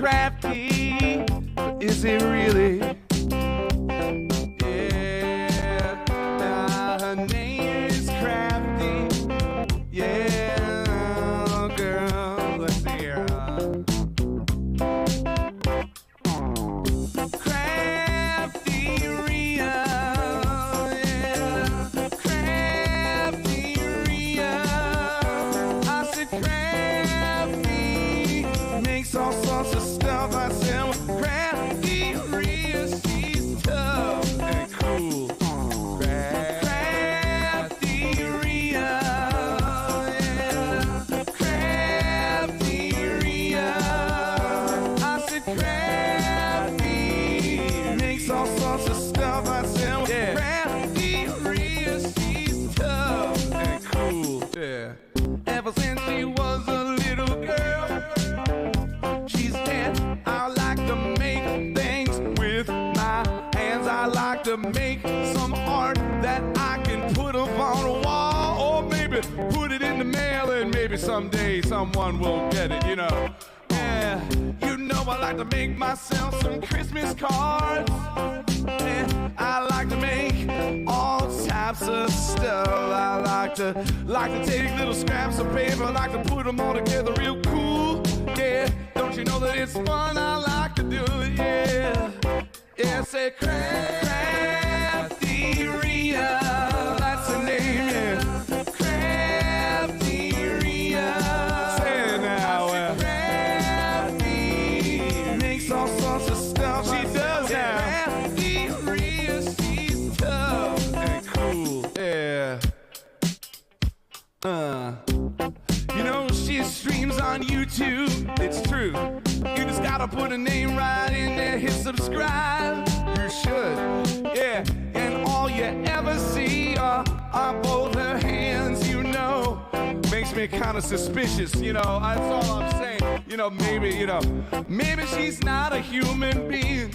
crafty, but is it really? Yeah, her name is Crafty. Yeah, girl, let's see here. CraftyRia, yeah, CraftyRia. I said Crafty makes all sorts of stuff. I said, well, CraftyRia, she's tough and cool. CraftyRia, yeah, CraftyRia. I said Crafty makes all sorts of stuff. I said, well, CraftyRia, she's tough and cool. Yeah. Ever since she was a little girl, she said, I like to make things with my hands. I like to make some art that I can put up on a wall, or maybe put it in the mail, and maybe someday someone will get it, you know. Yeah, you know I like to make myself some Christmas cards. Yeah, I like to make all types of stuff. I like to take little scraps of paper, I like to put them all together real cool. Yeah, don't you know that it's fun? I like to do it, yeah. Yeah, say CraftyRia, that's the name, yeah. CraftyRia, say it now, Crafty makes all sorts of stuff. She does now. CraftyRia, she's tough and cool, yeah. You know, she streams on YouTube, it's true. You just gotta put a name right in there, hit subscribe. You should, yeah. And all you ever see are both her hands, you know. Makes me kind of suspicious, you know. That's all I'm saying. You know, maybe she's not a human being.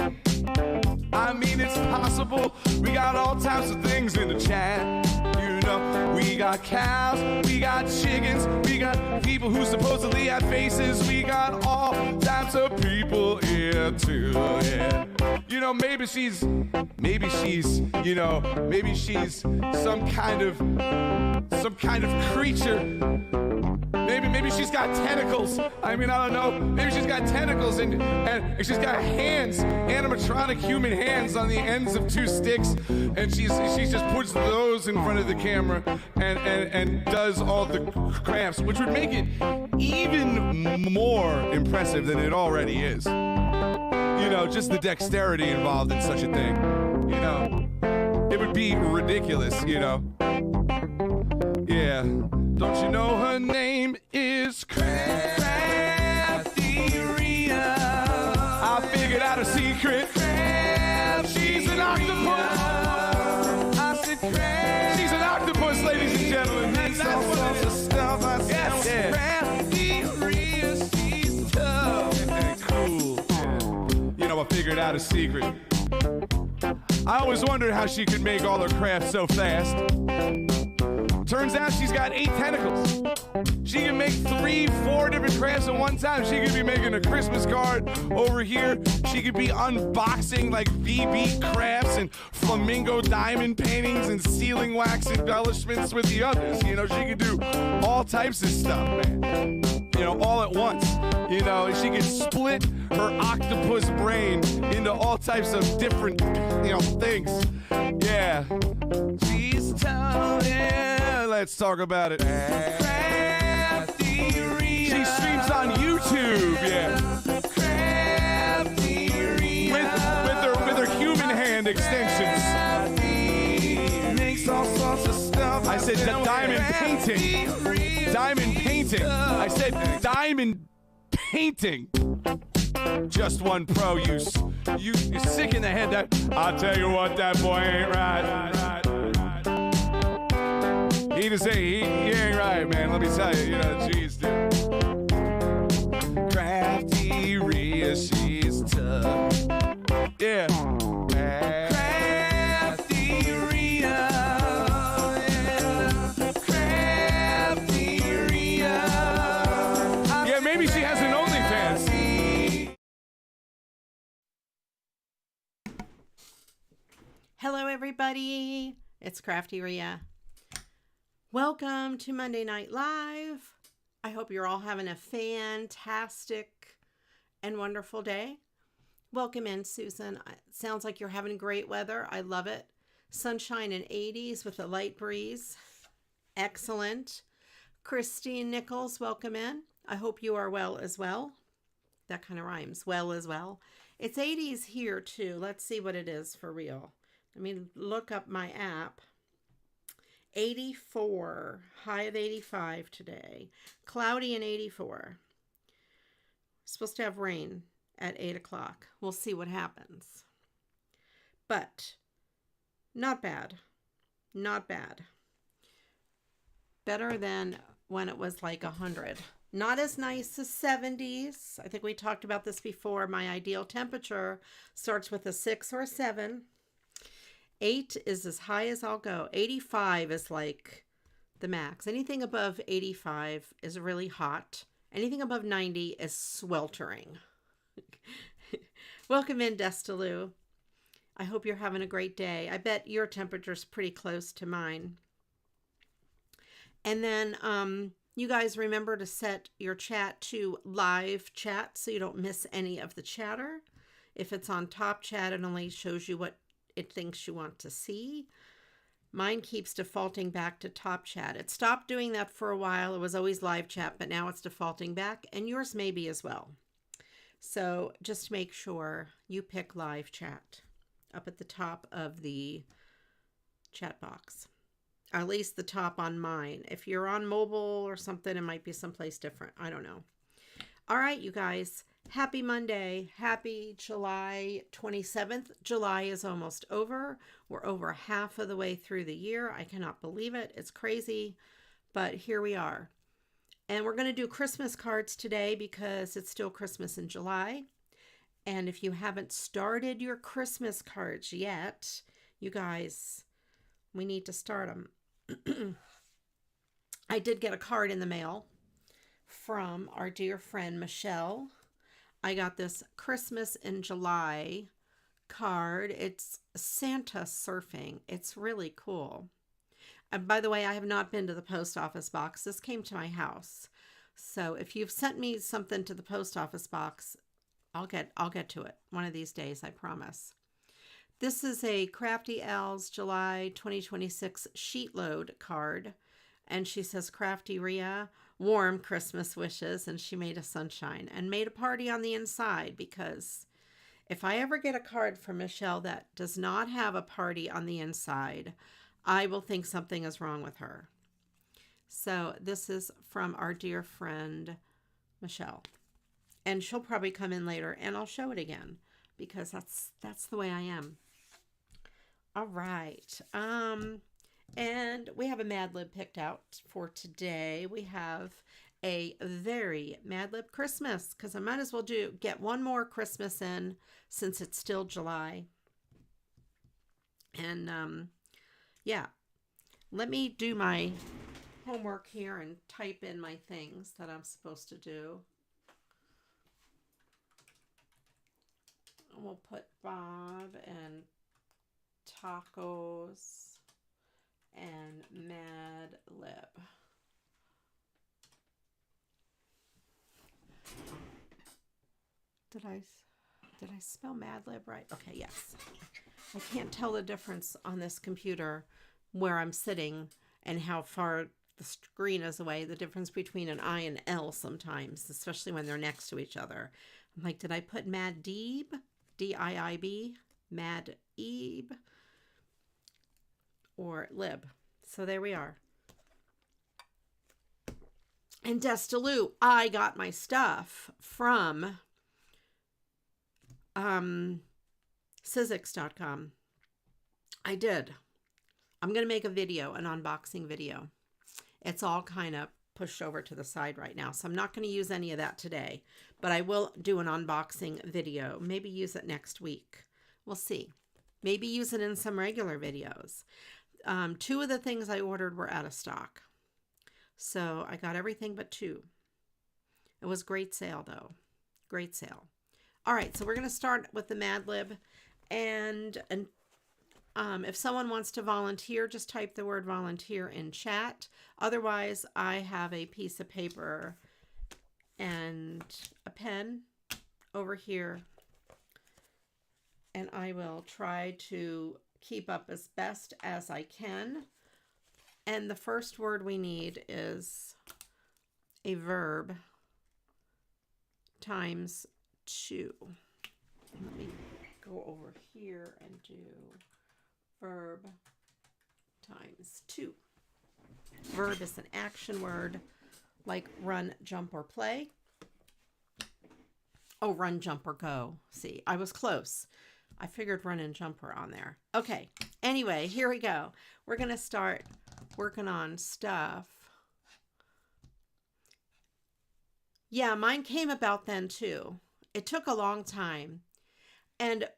I mean, it's possible. We got all types of things in the chat. You know, we got cows, we got chickens, we got people who supposedly have faces. We got all types of people here too, yeah. You know, maybe she's, you know, maybe she's some kind of creature. Maybe she's got tentacles. I mean, I don't know. Maybe she's got tentacles and she's got hands, animatronic human hands on the ends of two sticks, and she just puts those in front of the camera and does all the crafts, which would make it even more impressive than it already is. You know, just the dexterity involved in such a thing. You know, it would be ridiculous, you know. Yeah. Don't you know her name is CraftyRia? I figured out a secret. She's an octopus. I said she's an octopus, ladies and gentlemen. That's what it is. Yes, CraftyRia, she's tough and cool. You know, I figured out a secret. I always wondered how she could make all her crafts so fast. Turns out she's got 8 tentacles. She can make 3, 4 different crafts at one time. She could be making a Christmas card over here. She could be unboxing like VB crafts and flamingo diamond paintings and sealing wax embellishments with the others. You know, she could do all types of stuff, man. You know, all at once. You know, she could split her octopus brain into all types of different, you know, things. Yeah. She's tough, yeah. Let's talk about it. CraftyRia. She streams on YouTube, yeah. CraftyRia. With her human hand extensions. Makes all sorts of stuff. I said diamond painting. Diamond painting. I said diamond painting. Just one pro use. You're sick in the head. That I'll tell you what, that boy ain't right. He just say he ain't right, man. Let me tell you, you know, jeez, dude. CraftyRia, she's tough. Yeah. everybody. It's CraftyRia. Welcome to Monday Night Live. I hope you're all having a fantastic and wonderful day. Welcome in, Susan. It sounds like you're having great weather. I love it. Sunshine in 80s with a light breeze. Excellent. Christine Nichols, welcome in. I hope you are well as well. That kind of rhymes. Well as well. It's 80s here too. Let's see what it is for real. Let me look up my app. 84. High of 85 today. Cloudy and 84. Supposed to have rain at 8 o'clock. We'll see what happens. But not bad. Not bad. Better than when it was like 100. Not as nice as 70s. I think we talked about this before. My ideal temperature starts with a 6 or a 7. 8 is as high as I'll go. 85 is like the max. Anything above 85 is really hot. Anything above 90 is sweltering. Welcome in, Destaloo. I hope you're having a great day. I bet your temperature's pretty close to mine. And then you guys remember to set your chat to live chat so you don't miss any of the chatter. If it's on top chat, it only shows you what it thinks you want to see. Mine keeps defaulting back to top chat. It stopped doing that for a while. It was always live chat, but now it's defaulting back, and yours may be as well. So just make sure you pick live chat up at the top of the chat box. Or at least the top on mine. If you're on mobile or something, it might be someplace different. I don't know. All right, you guys. Happy Monday. Happy July 27th. July is almost over. We're over half of the way through the year. I cannot believe it. It's crazy. But here we are. And we're going to do Christmas cards today because it's still Christmas in July. And if you haven't started your Christmas cards yet, you guys, we need to start them. I did get a card in the mail from our dear friend Michelle. I got this Christmas in July card. It's Santa surfing. It's really cool. And by the way, I have not been to the post office box. This came to my house. So if you've sent me something to the post office box, I'll get to it one of these days, I promise. This is a Crafty Al's July 2026 sheet load card. And she says, CraftyRia, warm Christmas wishes. And she made a sunshine and made a party on the inside, because if I ever get a card from Michelle that does not have a party on the inside, I will think something is wrong with her. So this is from our dear friend, Michelle. And she'll probably come in later and I'll show it again, because that's the way I am. All right. And we have a Mad Lib picked out for today. We have a very Mad Lib Christmas, because I might as well get one more Christmas in since it's still July. And yeah, let me do my homework here and type in my things that I'm supposed to do. We'll put Bob and tacos and Mad Lib. Did I spell Mad Lib right? Okay, yes. I can't tell the difference on this computer where I'm sitting and how far the screen is away. The difference between an I and L sometimes, especially when they're next to each other. I'm like, did I put Mad Deeb? D-I-I-B? Mad Ebe? Or Lib. So there we are. And Destaloo, I got my stuff from Sizzix.com. I did. I'm going to make a video, an unboxing video. It's all kind of pushed over to the side right now, so I'm not going to use any of that today, but I will do an unboxing video. Maybe use it next week. We'll see. Maybe use it in some regular videos. 2 of the things I ordered were out of stock, so I got everything but 2. It was great sale though. Great sale. All right, so we're going to start with the Mad Lib, and If someone wants to volunteer, just type the word volunteer in chat. Otherwise, I have a piece of paper and a pen over here, and I will try to keep up as best as I can. And the first word we need is a verb times 2. Let me go over here and do verb times 2. Verb is an action word like run, jump, or play. Oh, run, jump, or go. See, I was close. I figured run and jump were on there. Okay, anyway, here we go. We're going to start working on stuff. Yeah, mine came about then too. It took a long time. And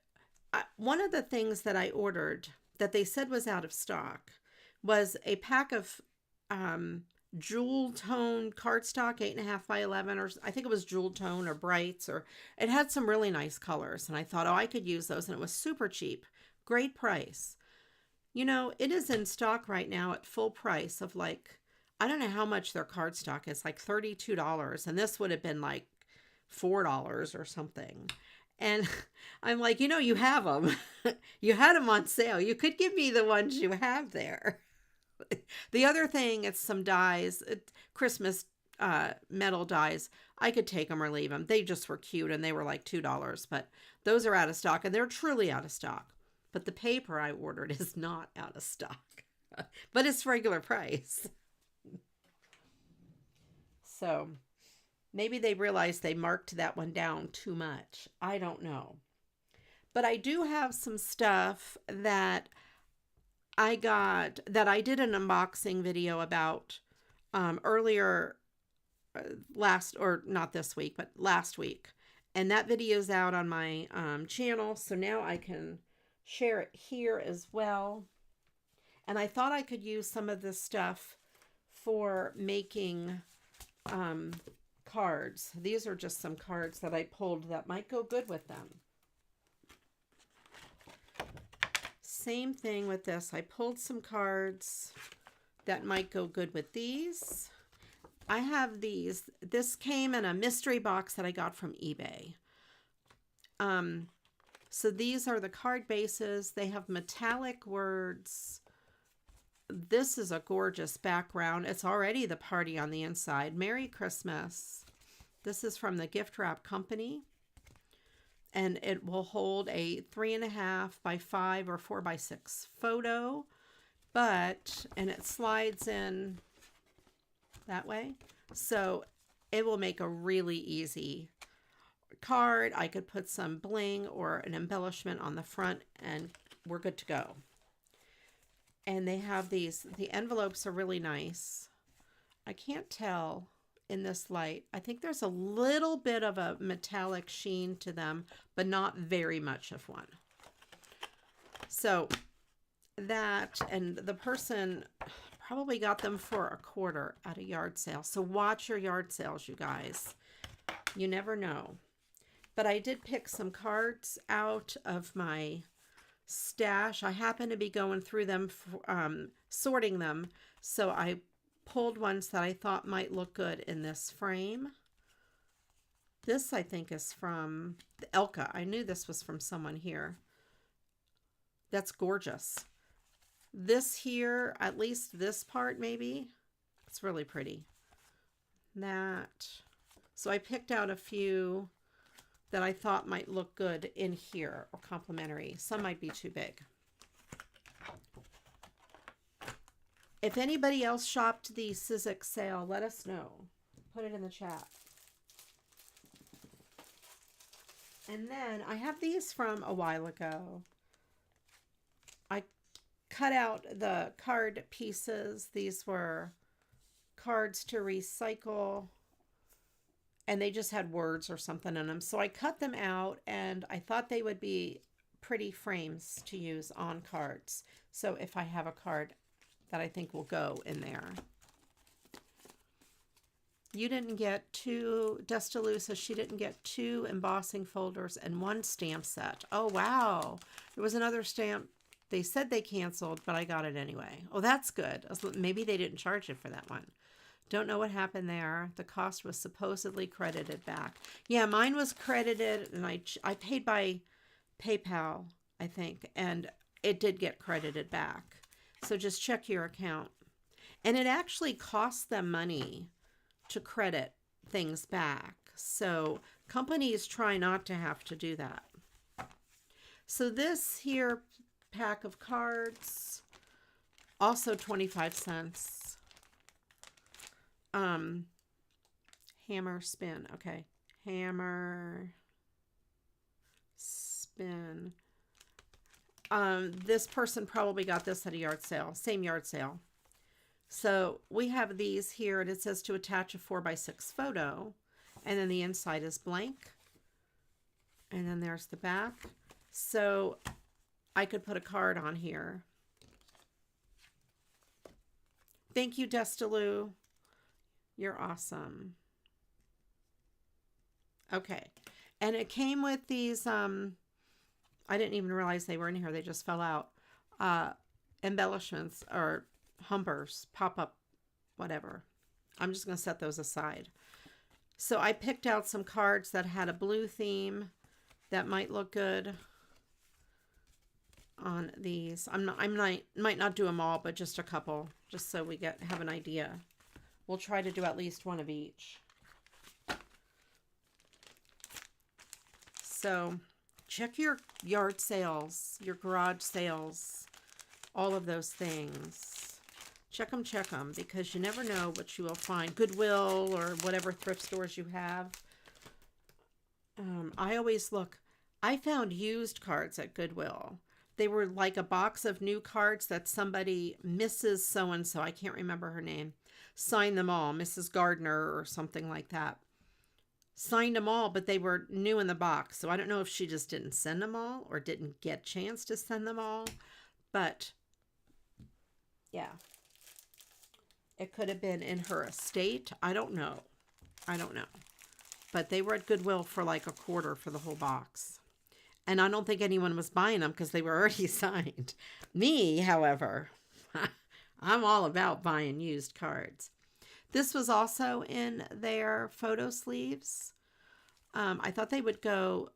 one of the things that I ordered that they said was out of stock was a pack of jewel tone cardstock, 8.5 by 11, or I think it was jewel tone or brights, or it had some really nice colors. And I thought, oh, I could use those. And it was super cheap. Great price. You know, it is in stock right now at full price of like, I don't know how much their cardstock is, like $32. And this would have been like $4 or something. And I'm like, you know, you have them. You had them on sale. You could give me the ones you have there. The other thing, it's some dies, Christmas metal dies. I could take them or leave them. They just were cute and they were like $2. But those are out of stock and they're truly out of stock. But the paper I ordered is not out of stock. But it's regular price. So maybe they realized they marked that one down too much. I don't know. But I do have some stuff that I got, that I did an unboxing video about earlier not this week, but last week. And that video's out on my channel. So now I can share it here as well. And I thought I could use some of this stuff for making cards. These are just some cards that I pulled that might go good with them. Same thing with this. I pulled some cards that might go good with these. I have these. This came in a mystery box that I got from eBay. So these are the card bases. They have metallic words. This is a gorgeous background. It's already the party on the inside. Merry Christmas. This is from the Gift Wrap Company. And it will hold a 3.5 by 5 or 4 by 6 photo. And it slides in that way. So it will make a really easy card. I could put some bling or an embellishment on the front and we're good to go. And they have these, the envelopes are really nice. I can't tell in this light. I think there's a little bit of a metallic sheen to them, but not very much of one. So that, and the person probably got them for $0.25 at a yard sale. So watch your yard sales, you guys. You never know. But I did pick some cards out of my stash. I happen to be going through them, sorting them. So I pulled ones that I thought might look good in this frame. This, I think, is from Elka. I knew this was from someone here. That's gorgeous. This here, at least this part maybe, it's really pretty. That. So I picked out a few that I thought might look good in here or complementary. Some might be too big. If anybody else shopped the Sizzix sale, let us know. Put it in the chat. And then I have these from a while ago. I cut out the card pieces. These were cards to recycle. And they just had words or something in them. So I cut them out and I thought they would be pretty frames to use on cards. So if I have a card that I think will go in there. You didn't get two, Destalusa, she didn't get 2 embossing folders and 1 stamp set. Oh, wow. There was another stamp They said they canceled, but I got it anyway. Oh, that's good. Maybe they didn't charge it for that one. Don't know what happened there. The cost was supposedly credited back. Yeah, mine was credited, and I paid by PayPal, I think, and it did get credited back. So just check your account. And it actually costs them money to credit things back. So companies try not to have to do that. So this here pack of cards, also 25 cents. Hammer spin. Okay. Hammer spin. This person probably got this at a yard sale. Same yard sale. So we have these here, and it says to attach a 4x6 photo. And then the inside is blank. And then there's the back. So I could put a card on here. Thank you, Destaloo. You're awesome. Okay. And it came with these, I didn't even realize they were in here. They just fell out. Embellishments or humpers, pop-up, whatever. I'm just going to set those aside. So I picked out some cards that had a blue theme that might look good on these. I might not do them all, but just a couple, just so we have an idea. We'll try to do at least one of each. So check your yard sales, your garage sales, all of those things. Check them, because you never know what you will find. Goodwill or whatever thrift stores you have. I always look. I found used cards at Goodwill. They were like a box of new cards that somebody, Mrs. So-and-so, I can't remember her name, signed them all, Mrs. Gardner or something like that. Signed them all, but they were new in the box. So I don't know if she just didn't send them all or didn't get a chance to send them all. But, yeah. It could have been in her estate. I don't know. But they were at Goodwill for like a quarter for the whole box. And I don't think anyone was buying them because they were already signed. Me, however, I'm all about buying used cards. This was also in their photo sleeves. I thought they would go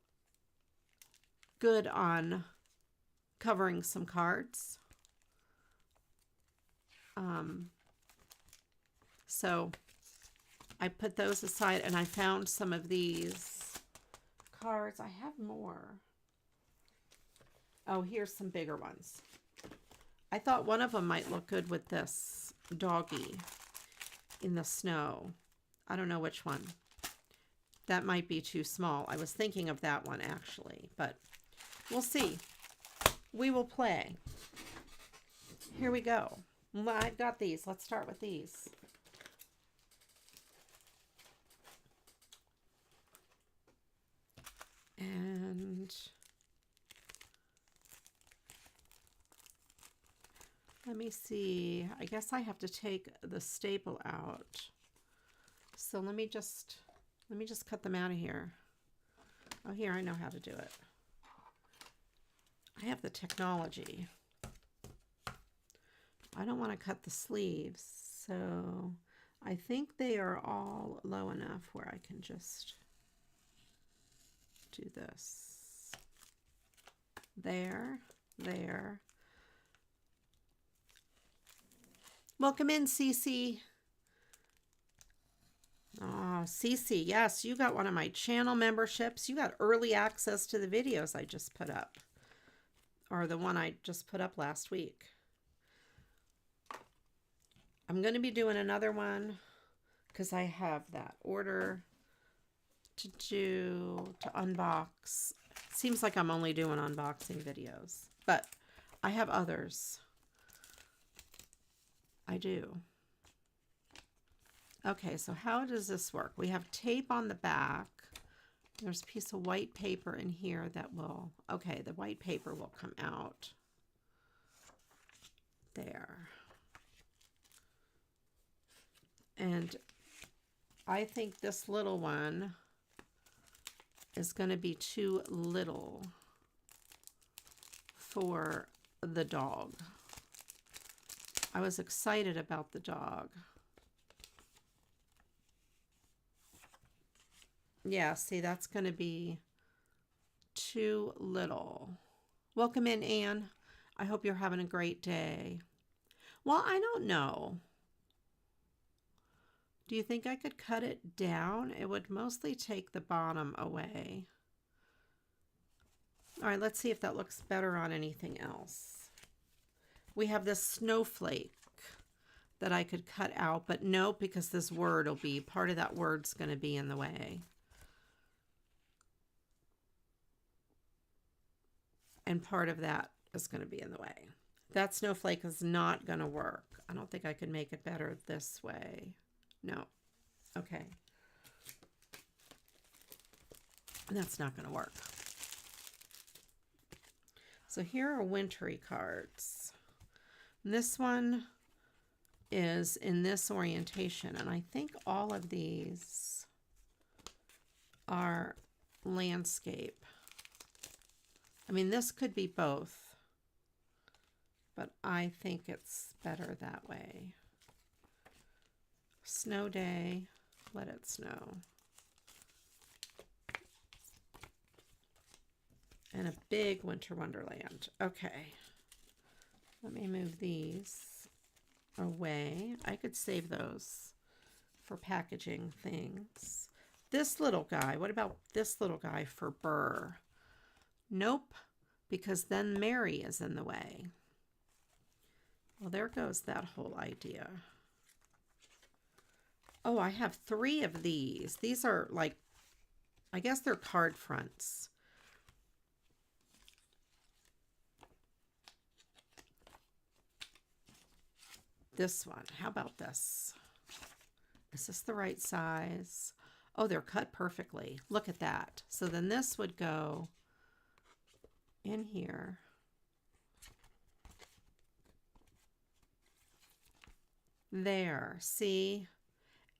good on covering some cards. So I put those aside, and I found some of these cards. I have more. Oh, here's some bigger ones. I thought one of them might look good with this doggy in the snow. I don't know which one. That might be too small. I was thinking of that one actually, but we'll see. We will play. Here we go. I've got these. Let's start with these. And let me see. I guess I have to take the staple out. So let me just cut them out of here. Oh, here, I know how to do it. I have the technology. I don't want to cut the sleeves, so I think they are all low enough where I can just do this. There. Welcome in, Cece. Oh, Cece, yes, you got one of my channel memberships. You got early access to the videos I just put up. Or the one I just put up last week. I'm going to be doing another one because I have that order to unbox. It seems like I'm only doing unboxing videos, but I have others. I do. Okay, so how does this work? We have tape on the back. There's a piece of white paper in here that will, okay, the white paper will come out. There. And I think this little one is going to be too little for the dog. I was excited about the dog. Yeah, see, that's going to be too little. Welcome in, Anne. I hope you're having a great day. Well, I don't know. Do you think I could cut it down? It would mostly take the bottom away. All right, let's see if that looks better on anything else. We have this snowflake that I could cut out, but no, because this word will be, part of that word's going to be in the way. And part of that is going to be in the way. That snowflake is not going to work. I don't think I could make it better this way. No. Okay. That's not going to work. So here are wintry cards. This one is in this orientation, and I think all of these are landscape. I mean, this could be both, but I think it's better that way. Snow day, let it snow. And a big winter wonderland. Okay, let me move these away. I could save those for packaging things. This little guy, what about this little guy for Burr? Nope, because then Mary is in the way. Well, there goes that whole idea. Oh, I have 3 of these. These are like, I guess they're card fronts. This one, how about this? Is this the right size? Oh, they're cut perfectly. Look at that. So then this would go in here. There, see?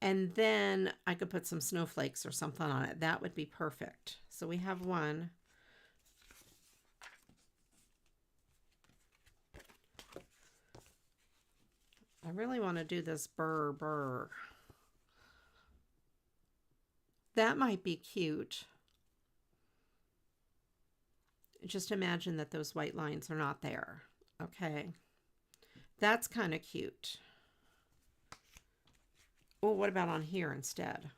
And then I could put some snowflakes or something on it. That would be perfect. So we have one. I really want to do this burr burr. That might be cute. Just imagine that those white lines are not there. Okay. That's kind of cute. Oh, what about on here instead?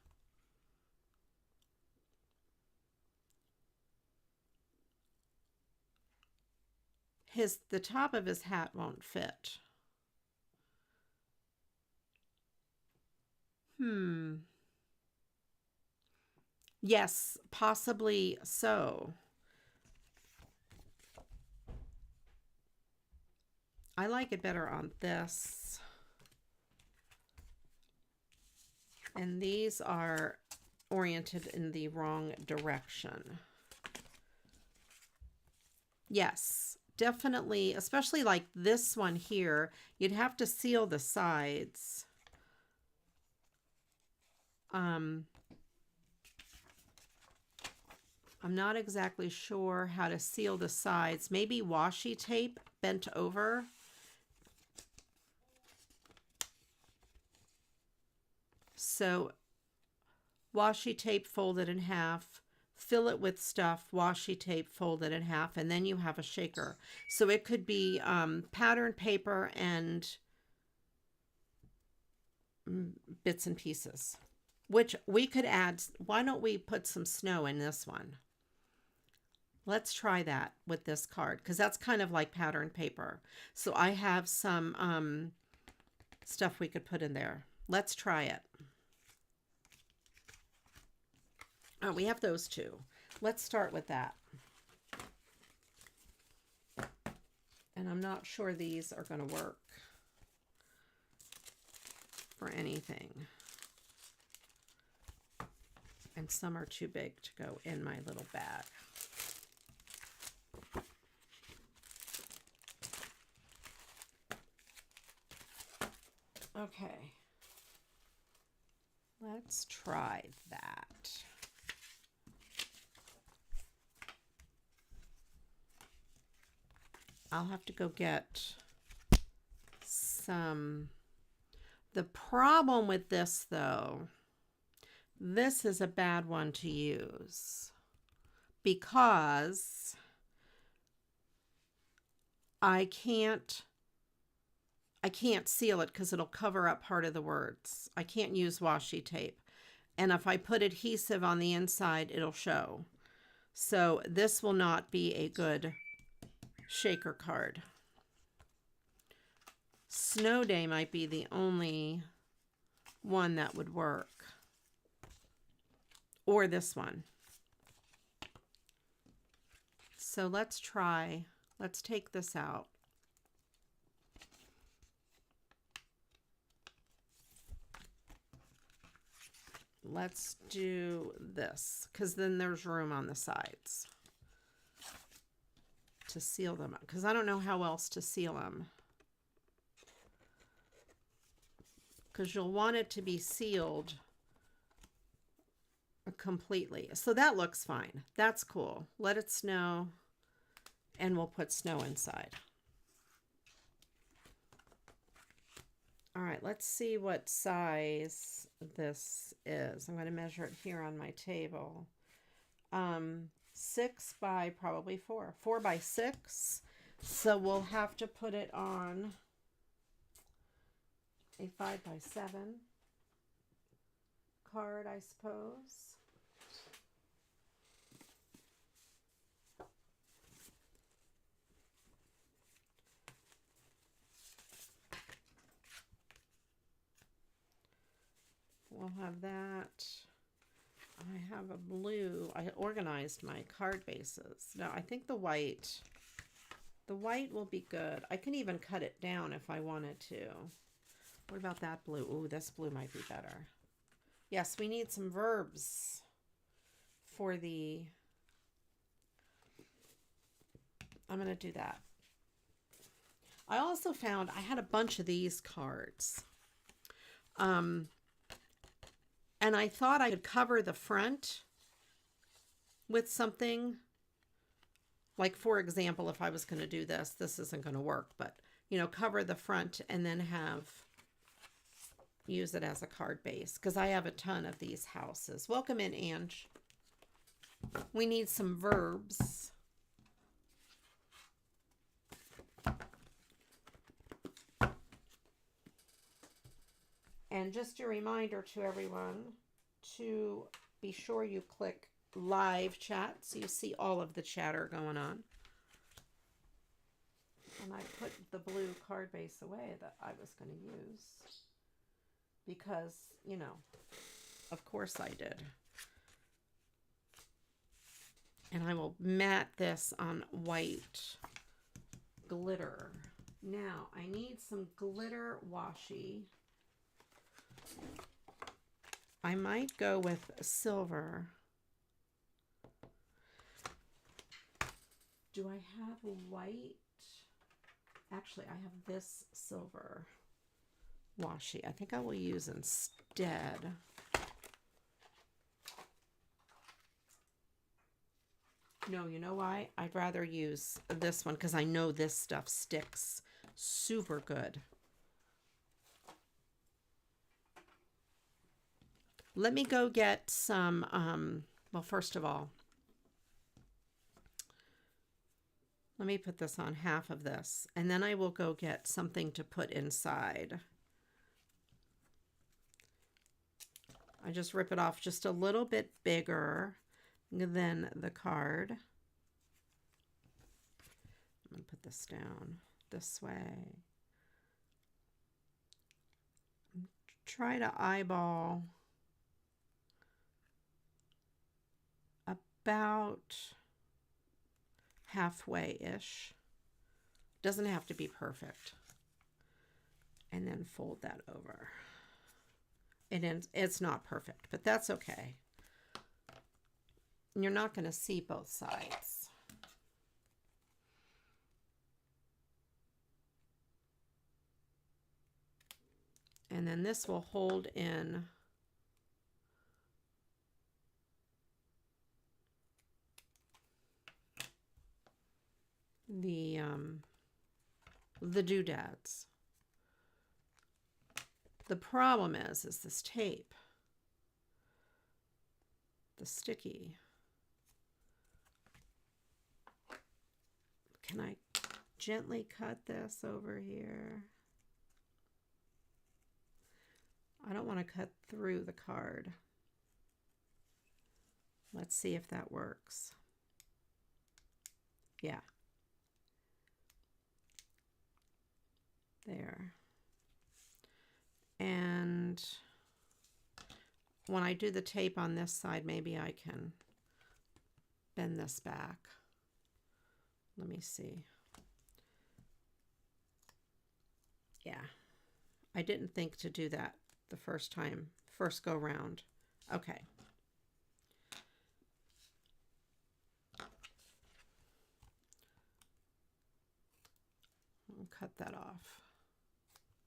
The top of his hat won't fit. Yes, possibly so. I like it better on this. And these are oriented in the wrong direction. Yes, definitely, especially like this one here, you'd have to seal the sides. I'm not exactly sure how to seal the sides. Maybe washi tape bent over. So washi tape folded in half, fill it with stuff, washi tape folded in half, and then you have a shaker. So it could be pattern paper and bits and pieces, which we could add. Why don't we put some snow in this one? Let's try that with this card, because that's kind of like pattern paper. So I have some stuff we could put in there. Let's try it. Oh, we have those two. Let's start with that. And I'm not sure these are going to work for anything. And some are too big to go in my little bag. Okay. Let's try that. I'll have to go get some. The problem with this, though, this is a bad one to use because I can't seal it because it'll cover up part of the words. I can't use washi tape. And if I put adhesive on the inside, it'll show. So this will not be a good shaker card. Snow Day might be the only one that would work. Or this one. So let's take this out. Let's do this, because then there's room on the sides to seal them, because I don't know how else to seal them. Because you'll want it to be sealed completely. So that looks fine. That's cool. Let it snow, and we'll put snow inside. All right, let's see what size this is. I'm going to measure it here on my table. 6 by probably 4. 4 by 6. So we'll have to put it on a 5 by 7 card, I suppose. We'll have that. I have a blue. I organized my card bases. Now I think the white will be good. I can even cut it down if I wanted to. What about that blue? Ooh, this blue might be better. Yes, we need some verbs for the... I'm going to do that. I also found I had a bunch of these cards. And I thought I could cover the front with something. Like, for example, if I was going to do this, this isn't going to work. But, you know, cover the front and then use it as a card base. Because I have a ton of these houses. Welcome in, Ange. We need some verbs. And just a reminder to everyone to be sure you click live chat so you see all of the chatter going on. And I put the blue card base away that I was going to use because, you know, of course I did. And I will mat this on white glitter. Now, I need some glitter washi. I might go with silver. Do I have white? Actually, I have this silver washi. I think I will use instead. No, you know why? I'd rather use this one because I know this stuff sticks super good. Let me go get some, well, first of all, let me put this on half of this, and then I will go get something to put inside. I just rip it off just a little bit bigger than the card. I'm going to put this down this way. Try to eyeball about halfway-ish. Doesn't have to be perfect. And then fold that over. And it's not perfect, but that's okay. You're not going to see both sides. And then this will hold in the the doodads. The problem is this tape, the sticky. Can I gently cut this over here? I don't want to cut through the card. Let's see if that works. Yeah. There. And when I do the tape on this side, maybe I can bend this back. Let me see. Yeah. I didn't think to do that the first go round. Okay. I'll cut that off.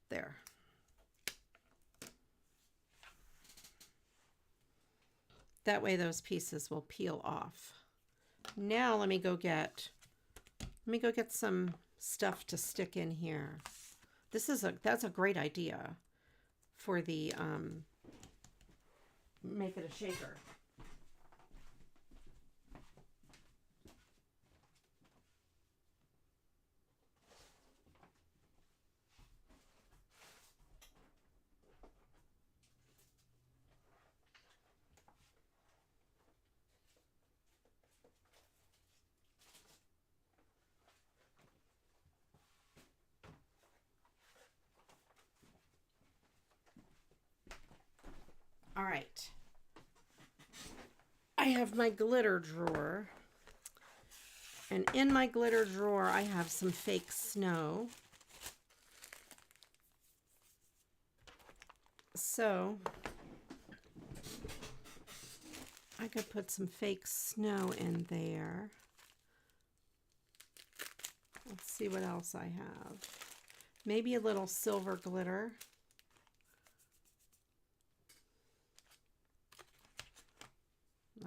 There. That way those pieces will peel off. Now let me go get some stuff to stick in here. That's a great idea for the make it a shaker. All right. I have my glitter drawer. And in my glitter drawer, I have some fake snow. So I could put some fake snow in there. Let's see what else I have. Maybe a little silver glitter.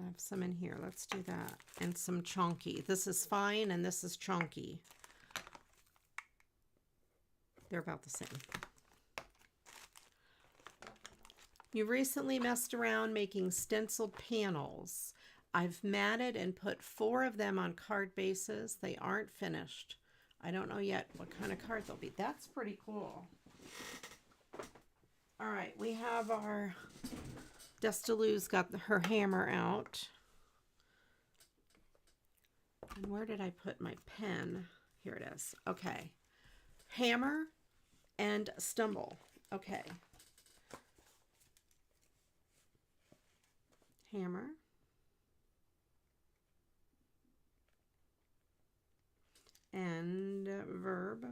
I have some in here. Let's do that. And some chunky. This is fine and this is chunky. They're about the same. You recently messed around making stenciled panels. I've matted and put 4 of them on card bases. They aren't finished. I don't know yet what kind of card they'll be. That's pretty cool. All right, we have our... Destalou's got her hammer out. And where did I put my pen? Here it is. Okay. Hammer and stumble. Okay. Hammer. And verb.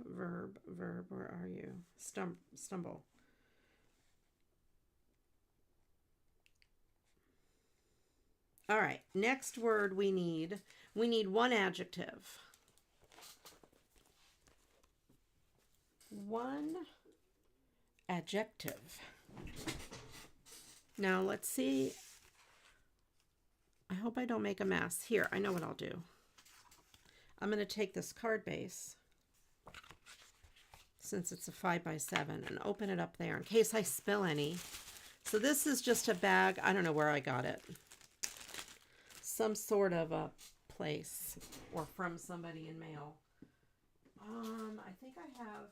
Where are you? Stumble. All right, next word we need 1 adjective. 1 adjective. Now let's see. I hope I don't make a mess. Here, I know what I'll do. I'm going to take this card base, since it's a 5x7, and open it up there in case I spill any. So this is just a bag. I don't know where I got it. Some sort of a place or from somebody in mail. I think I have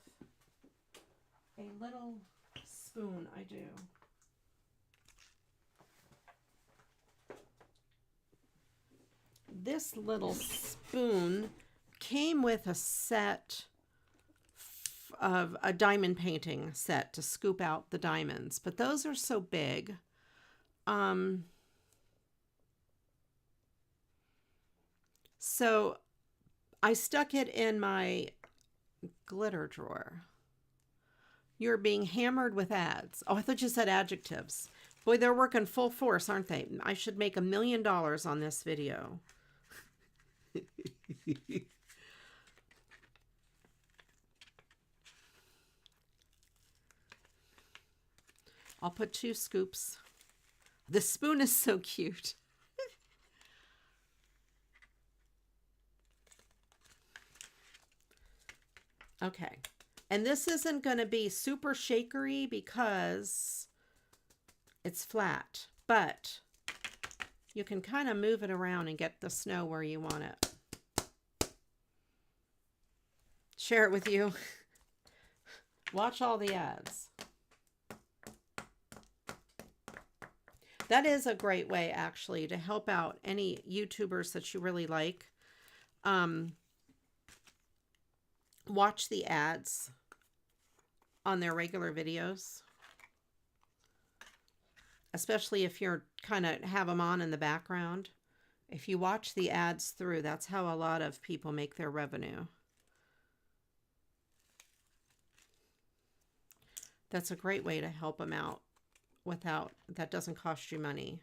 a little spoon. I do. This little spoon came with a set of a diamond painting set to scoop out the diamonds, but those are so big. So I stuck it in my glitter drawer. You're being hammered with ads. Oh, I thought you said adjectives. Boy, they're working full force, aren't they? I should make $1 million on this video. I'll put 2 scoops. The spoon is so cute. Okay, And this isn't going to be super shakery because it's flat, but you can kind of move it around and get the snow where you want it. Share it with you. Watch all the ads. That is a great way, actually, to help out any YouTubers that you really like. Watch the ads on their regular videos. Especially if you're kind of have them on in the background. If you watch the ads through, that's how a lot of people make their revenue. That's a great way to help them out without, that doesn't cost you money.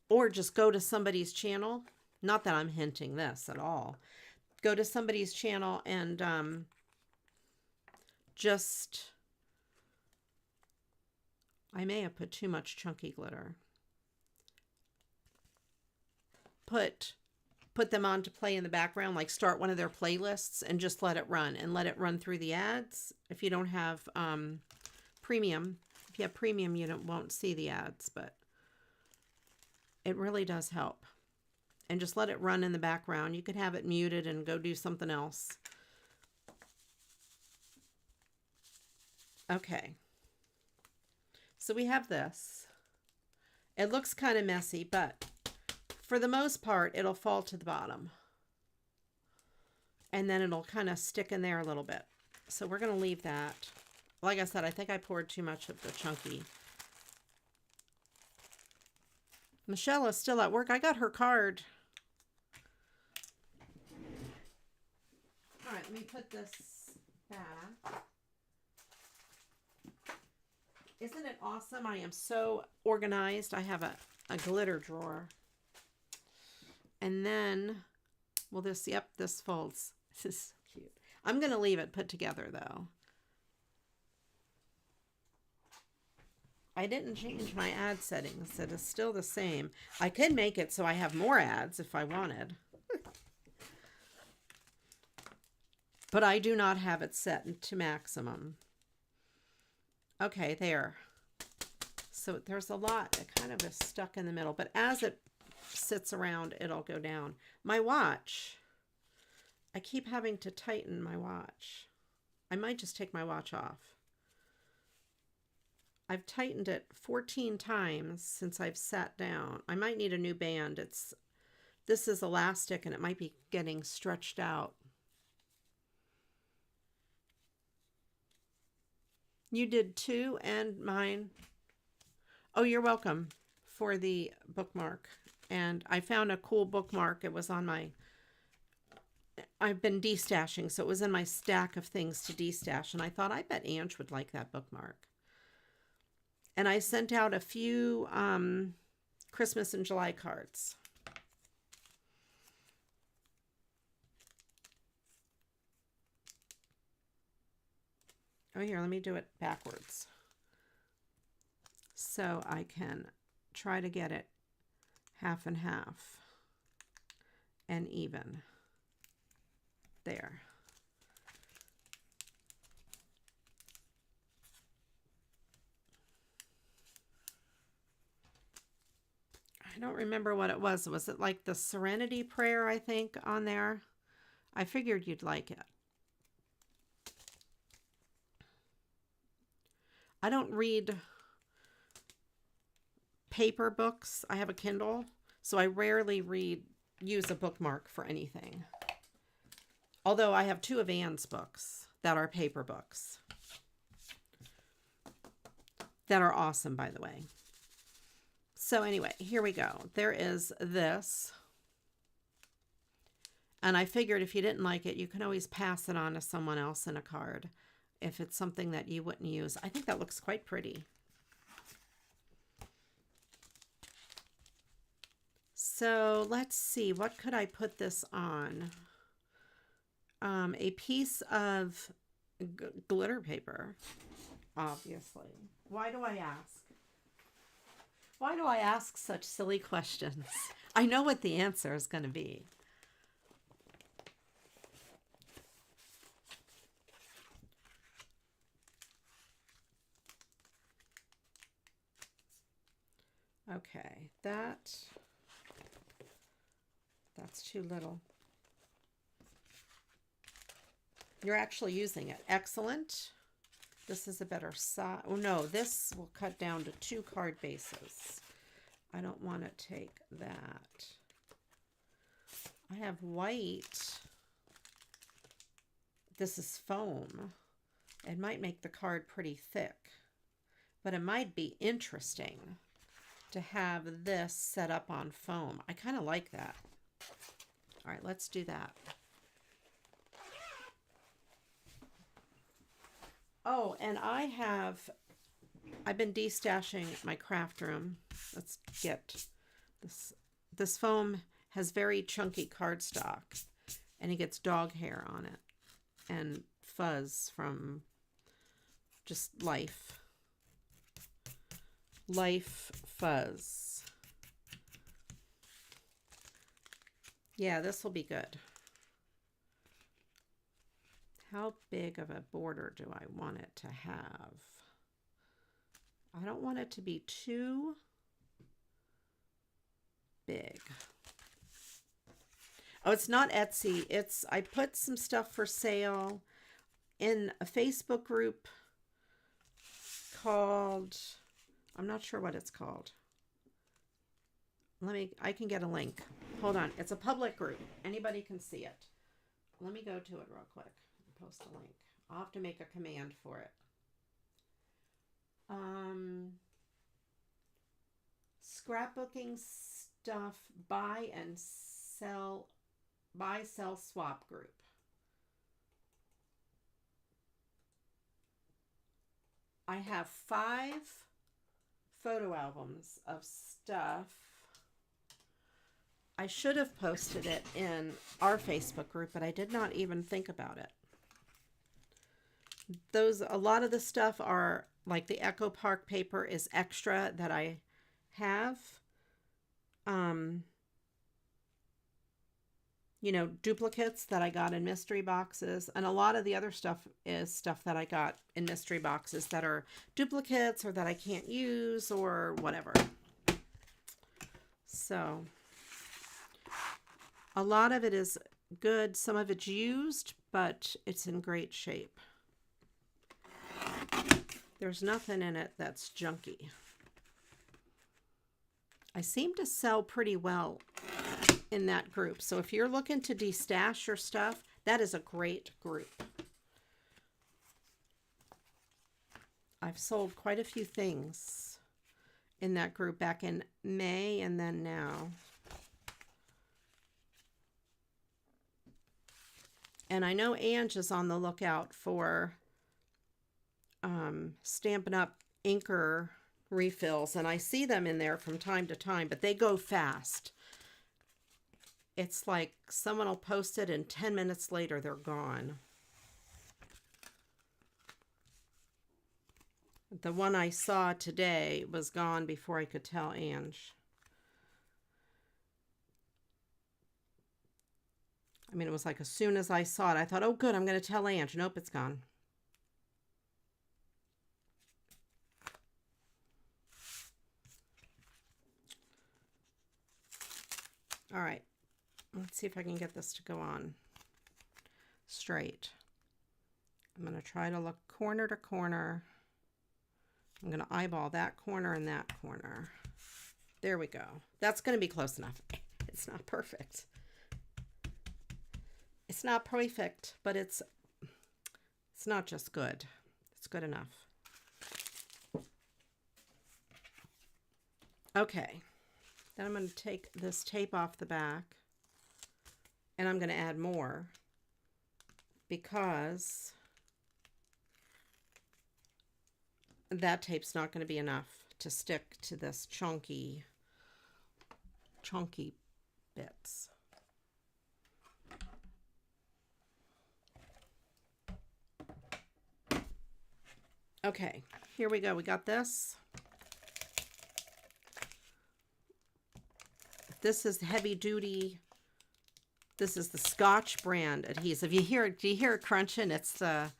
Or just go to somebody's channel. Not that I'm hinting this at all. Go to somebody's channel and just, I may have put too much chunky glitter. Put them on to play in the background, like start one of their playlists and just let it run and let it run through the ads. If you don't have premium, if you have premium, you won't see the ads, but it really does help. And just let it run in the background. You could have it muted and go do something else. Okay. So we have this. It looks kind of messy, but for the most part, it'll fall to the bottom. And then it'll kind of stick in there a little bit. So we're going to leave that. Like I said, I think I poured too much of the chunky. Michelle is still at work. I got her card. All right, let me put this back. Isn't it awesome? I am so organized. I have a glitter drawer. And then, well, this, yep, this folds. This is cute. I'm going to leave it put together, though. I didn't change my ad settings. It is still the same. I could make it so I have more ads if I wanted. But I do not have it set to maximum. Okay, there. So there's a lot. It kind of is stuck in the middle. But as it sits around, it'll go down. My watch. I keep having to tighten my watch. I might just take my watch off. I've tightened it 14 times since I've sat down. I might need a new band. This is elastic and it might be getting stretched out. You did too, and mine. Oh, you're welcome for the bookmark. And I found a cool bookmark. It was on my, I've been destashing, so it was in my stack of things to destash. And I thought, I bet Ange would like that bookmark. And I sent out a few Christmas and July cards. Oh, here, let me do it backwards. So I can try to get it half and half and even. There. I don't remember what it was. Was it like the Serenity Prayer, I think, on there? I figured you'd like it. I don't read paper books. I have a Kindle, so I rarely use a bookmark for anything. Although I have two of Anne's books that are paper books. That are awesome, by the way. So anyway, here we go. There is this. And I figured if you didn't like it, you can always pass it on to someone else in a card. If it's something that you wouldn't use. I think that looks quite pretty. So let's see. What could I put this on? A piece of glitter paper, obviously. Why do I ask? Why do I ask such silly questions? I know what the answer is going to be. Okay, that's too little. You're actually using it. Excellent. This is a better size. Oh no, this will cut down to 2 card bases. I don't want to take that. I have white. This is foam. It might make the card pretty thick, but it might be interesting to have this set up on foam. I kind of like that. All right, let's do that. Oh, and I've been destashing my craft room. Let's get this. This foam has very chunky cardstock, and it gets dog hair on it and fuzz from just life fuzz. Yeah, this will be good. How big of a border do I want it to have? I don't want it to be too big. Oh, it's not Etsy. I put some stuff for sale in a Facebook group called, I'm not sure what it's called. I can get a link. Hold on. It's a public group. Anybody can see it. Let me go to it real quick and post a link. I'll have to make a command for it. Scrapbooking stuff buy, sell, swap group. I have 5 photo albums of stuff. I should have posted it in our Facebook group, but I did not even think about it. A lot of the stuff are like the Echo Park paper is extra that I have. You know, duplicates that I got in mystery boxes. And a lot of the other stuff is stuff that I got in mystery boxes that are duplicates or that I can't use or whatever. So a lot of it is good. Some of it's used, but it's in great shape. There's nothing in it that's junky. I seem to sell pretty well in that group. So if you're looking to destash your stuff, that is a great group. I've sold quite a few things in that group back in May and then now. And I know Ange is on the lookout for Stampin' Up! Inker refills, and I see them in there from time to time, but they go fast. It's like someone will post it and 10 minutes later they're gone. The one I saw today was gone before I could tell Ange. I mean, it was like as soon as I saw it, I thought, oh good, I'm going to tell Ange. Nope, it's gone. All right, let's see if I can get this to go on straight. I'm going to try to look corner to corner. I'm going to eyeball that corner and that corner. There we go. That's going to be close enough. It's not perfect. It's not perfect, but it's not just good. It's good enough. Okay. Then I'm going to take this tape off the back and I'm going to add more because that tape's not going to be enough to stick to this chunky bits. Okay, here we go. We got this. This is heavy duty. This is the Scotch brand adhesive. Do you hear it crunching? It's the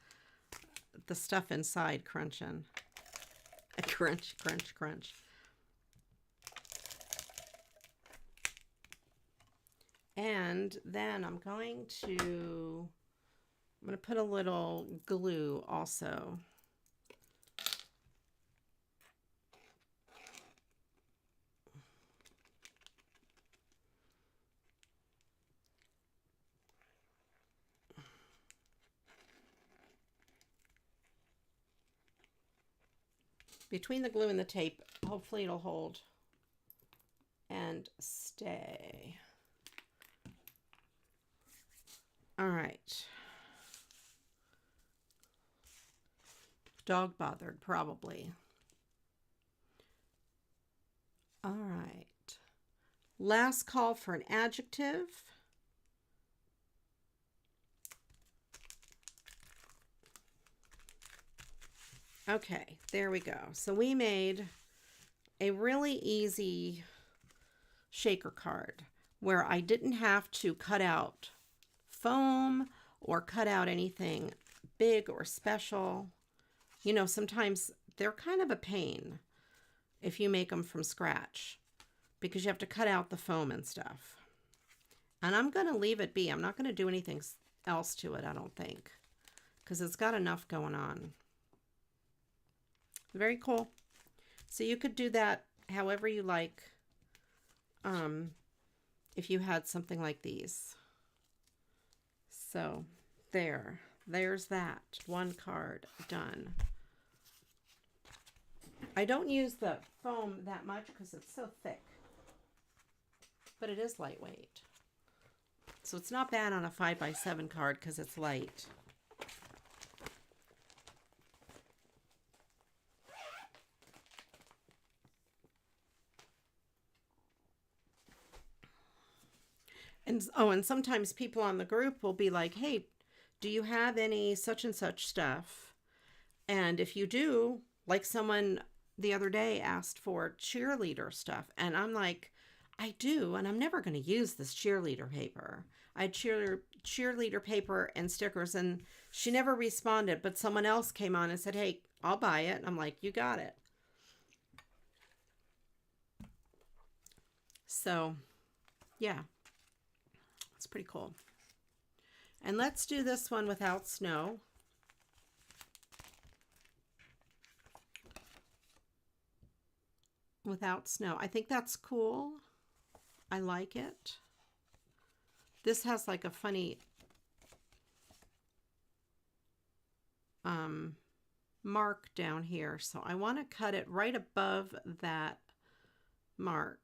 stuff inside crunching. Crunch, crunch, crunch. And then I'm going to put a little glue also. Between the glue and the tape, hopefully it'll hold and stay. All right. Dog bothered, probably. All right. Last call for an adjective. Okay, there we go. So we made a really easy shaker card where I didn't have to cut out foam or cut out anything big or special. You know, sometimes they're kind of a pain if you make them from scratch because you have to cut out the foam and stuff. And I'm going to leave it be. I'm not going to do anything else to it, I don't think, because it's got enough going on. Very cool. So you could do that however you like if you had something like these. So there's that. One card done. I don't use the foam that much because it's so thick, but it is lightweight. So it's not bad on a 5x7 card because it's light. And sometimes people on the group will be like, hey, do you have any such and such stuff? And if you do, like someone the other day asked for cheerleader stuff. And I'm like, I do, and I'm never going to use this cheerleader paper. I had cheerleader paper and stickers, and she never responded. But someone else came on and said, hey, I'll buy it. And I'm like, you got it. So, yeah. It's pretty cool. And let's do this one without snow. Without snow. I think that's cool. I like it. This has like a funny mark down here. So I want to cut it right above that mark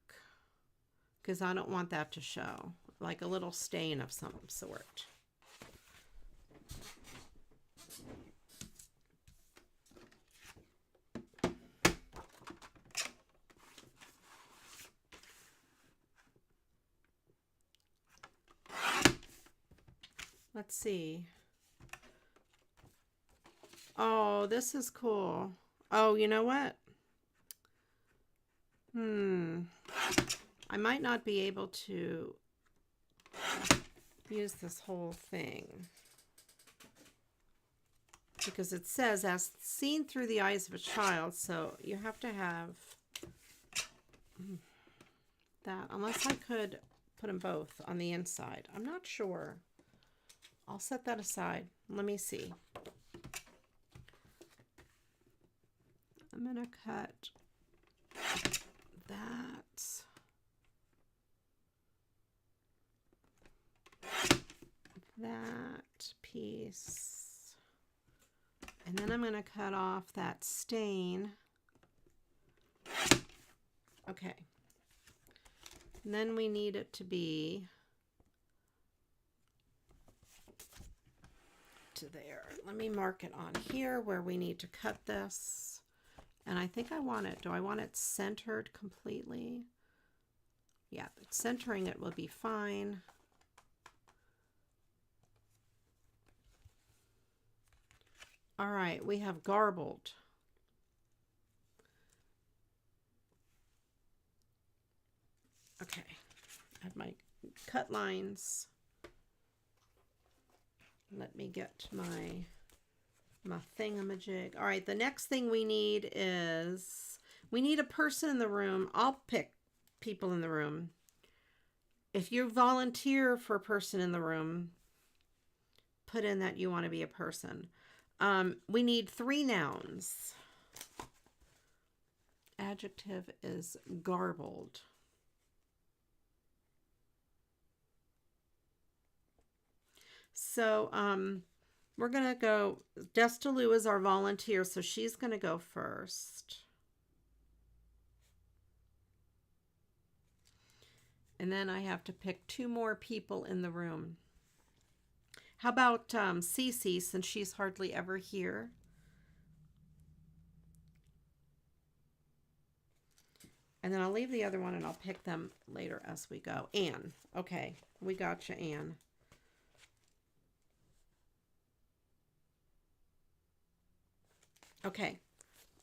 because I don't want that to show. Like a little stain of some sort. Let's see. Oh, this is cool. Oh, you know what? I might not be able to use this whole thing because it says as seen through the eyes of a child, so you have to have that, unless I could put them both on the inside. I'm not sure. I'll set that aside. Let me see. I'm gonna cut that piece, and then I'm going to cut off that stain. Okay, and then we need it to be to there. Let me mark it on here where we need to cut this, and I think I want it, do I want it centered completely? Yeah, centering it will be fine. All right, we have garbled. Okay, I have my cut lines. Let me get my thingamajig. All right, the next thing we need is, we need a person in the room. I'll pick people in the room. If you volunteer for a person in the room, put in that you want to be a person. We need 3 nouns. Adjective is garbled. So we're going to go, Destalou is our volunteer, so she's going to go first. And then I have to pick 2 more people in the room. How about Cece, since she's hardly ever here? And then I'll leave the other one and I'll pick them later as we go. Anne. Okay, we got you, Anne. Okay,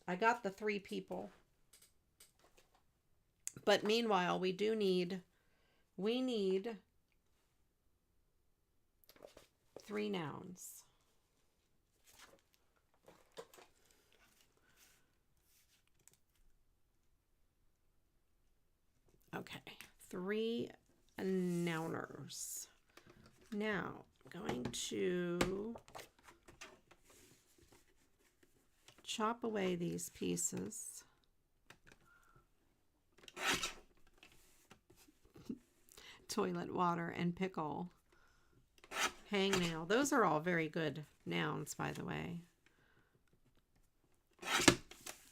I got the 3 people. But meanwhile, we need 3 nouns. Okay, 3 nouners. Now, I'm going to chop away these pieces. Toilet water and pickle. Hangnail. Those are all very good nouns, by the way.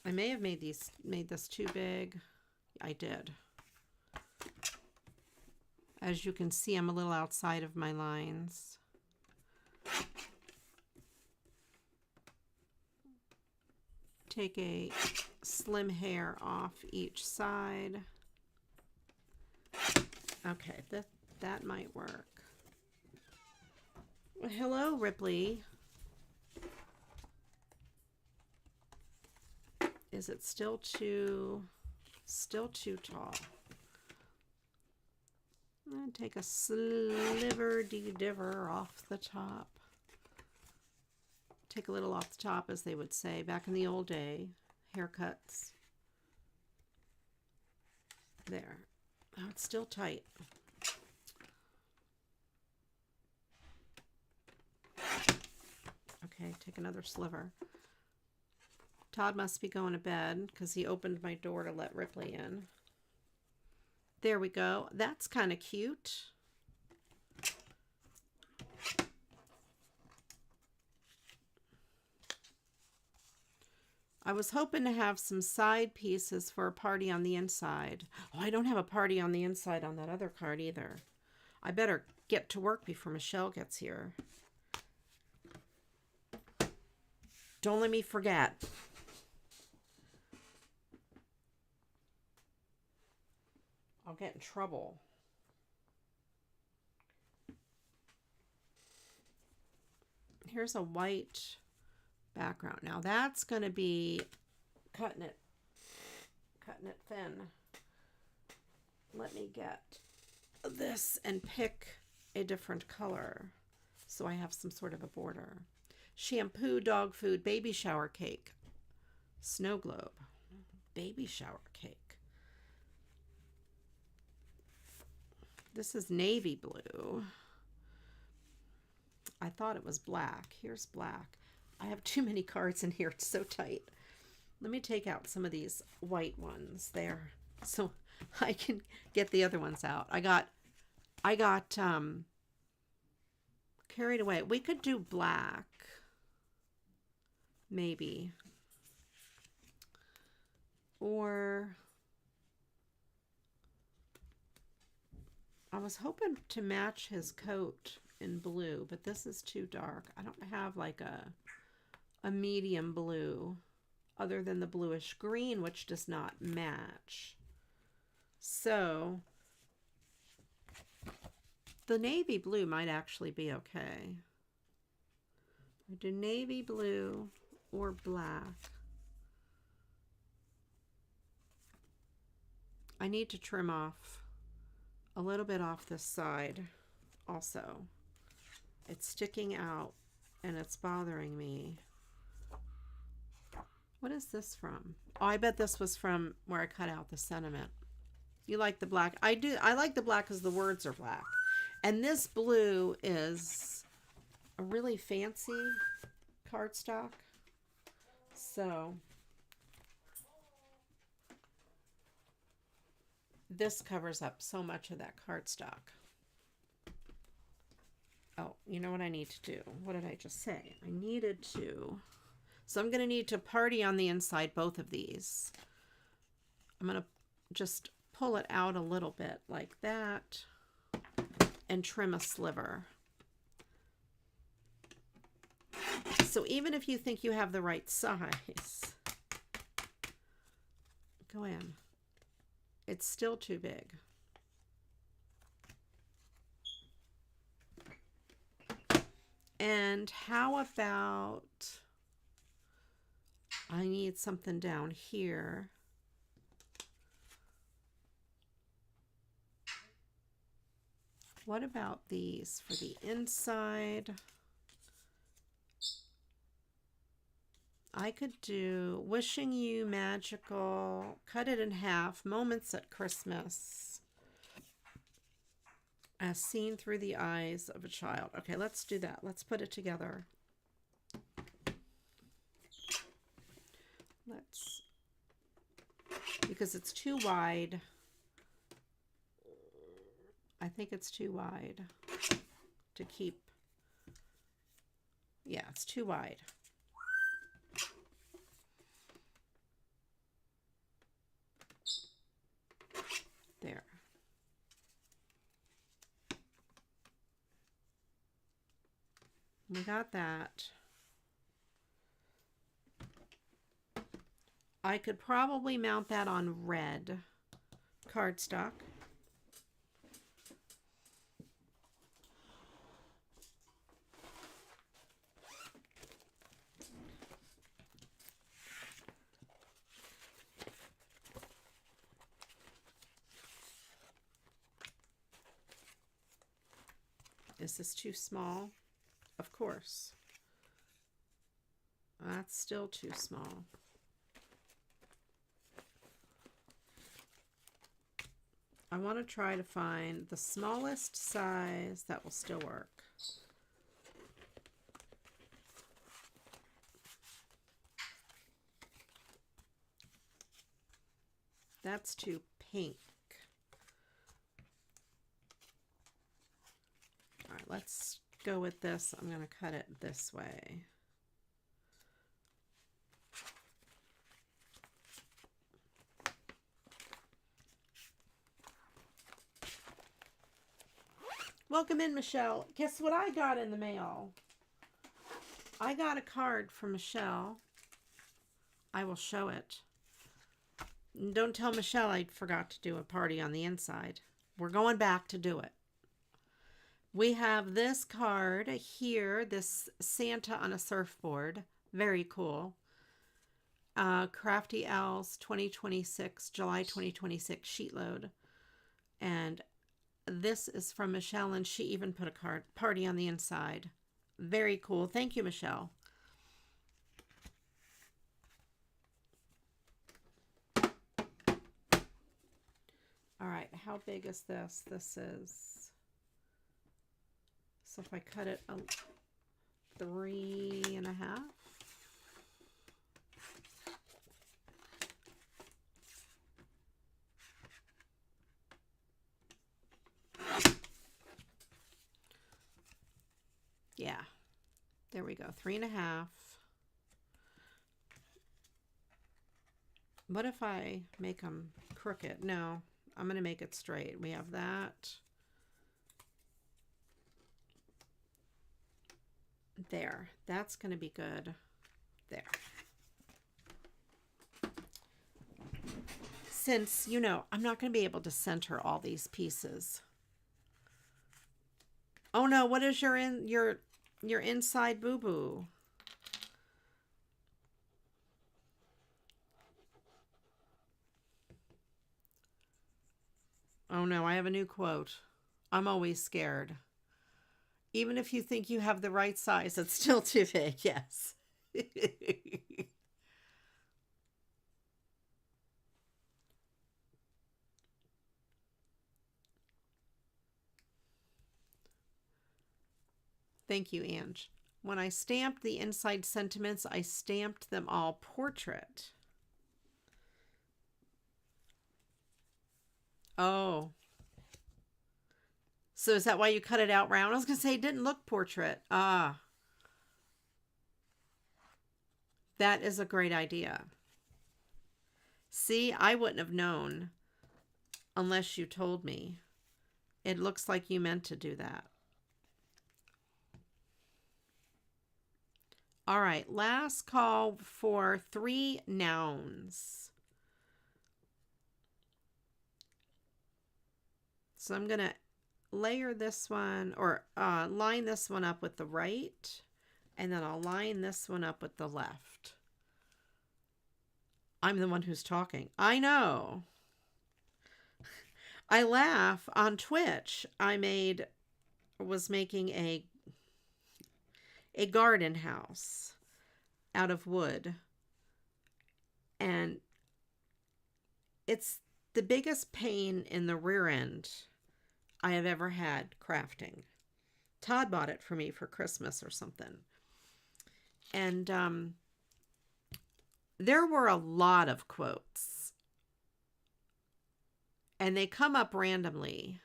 I may have made this too big. I did. As you can see, I'm a little outside of my lines. Take a slim hair off each side. Okay, that might work. Well, hello, Ripley. Is it still too tall? And take a sliver-de-diver off the top. Take a little off the top, as they would say back in the old day, haircuts. There. Oh, it's still tight. Okay, take another sliver. Todd must be going to bed because he opened my door to let Ripley in. There we go. That's kind of cute. I was hoping to have some side pieces for a party on the inside. Oh, I don't have a party on the inside on that other card either. I better get to work before Michelle gets here. Don't let me forget. I'll get in trouble. Here's a white background. Now that's going to be cutting it thin. Let me get this and pick a different color so I have some sort of a border. Shampoo, dog food, baby shower cake, snow globe, baby shower cake. This is navy blue. I thought it was black. Here's black. I have too many cards in here. It's so tight. Let me take out some of these white ones there so I can get the other ones out. I got carried away. We could do black. Maybe. Or I was hoping to match his coat in blue, but this is too dark. I don't have like a medium blue other than the bluish green, which does not match. So the navy blue might actually be okay. I do navy blue or black. I need to trim off a little bit off this side also. It's sticking out and it's bothering me. What is this from? Oh, I bet this was from where I cut out the sentiment. You like the black. I do. I like the black because the words are black. And this blue is a really fancy cardstock. So this covers up so much of that cardstock. Oh, you know what I need to do? What did I just say? I needed to... So I'm going to need to party on the inside both of these. I'm going to just pull it out a little bit like that and trim a sliver. So even if you think you have the right size, go in. It's still too big. And how about, I need something down here. What about these for the inside? I could do wishing you magical, cut it in half, moments at Christmas, as seen through the eyes of a child. Okay, let's do that. Let's put it together. Let's, because it's too wide. I think it's too wide to keep. Yeah, it's too wide. There. We got that. I could probably mount that on red cardstock. Is this too small? Of course. That's still too small. I want to try to find the smallest size that will still work. That's too pink. All right, let's go with this. I'm going to cut it this way. Welcome in, Michelle. Guess what I got in the mail? I got a card from Michelle. I will show it. Don't tell Michelle I forgot to do a party on the inside. We're going back to do it. We have this card here, this Santa on a surfboard. Very cool. Crafty Owls 2026, July 2026 sheet load. And this is from Michelle, and she even put a card, party on the inside. Very cool. Thank you, Michelle. All right, how big is this? This is, so if I cut it 3.5. Yeah, there we go, 3.5. What if I make them crooked? No, I'm going to make it straight. We have that. There, that's going to be good. There. Since, you know, I'm not going to be able to center all these pieces. Oh no, what is your inside boo-boo? Oh no, I have a new quote. I'm always scared. Even if you think you have the right size, it's still too big. Yes. Thank you, Ange. When I stamped the inside sentiments, I stamped them all portrait. Oh. So is that why you cut it out round? I was going to say it didn't look portrait. Ah. That is a great idea. See, I wouldn't have known unless you told me. It looks like you meant to do that. All right, last call for 3 nouns. So I'm going to layer this one, or line this one up with the right, and then I'll line this one up with the left. I'm the one who's talking. I know. I laugh. On Twitch, I was making a garden house out of wood. And it's the biggest pain in the rear end I have ever had crafting. Todd bought it for me for Christmas or something. And there were a lot of quotes. And they come up randomly.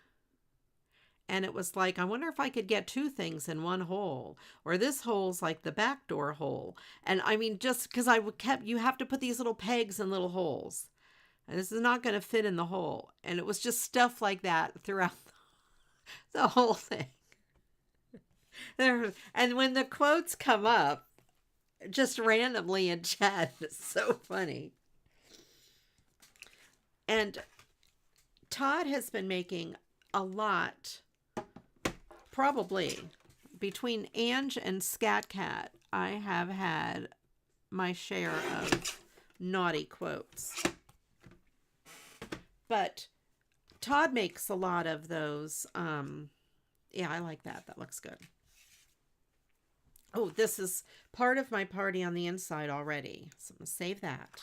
And it was like, I wonder if I could get 2 things in one hole. Or this hole's like the back door hole. And I mean, just because you have to put these little pegs in little holes. And this is not going to fit in the hole. And it was just stuff like that throughout the whole thing. And when the quotes come up, just randomly in chat, it's so funny. And Todd has been making a lot. Probably between Ange and Scat Cat, I have had my share of naughty quotes. But Todd makes a lot of those. Yeah, I like that. That looks good. Oh, this is part of my party on the inside already. So I'm going to save that.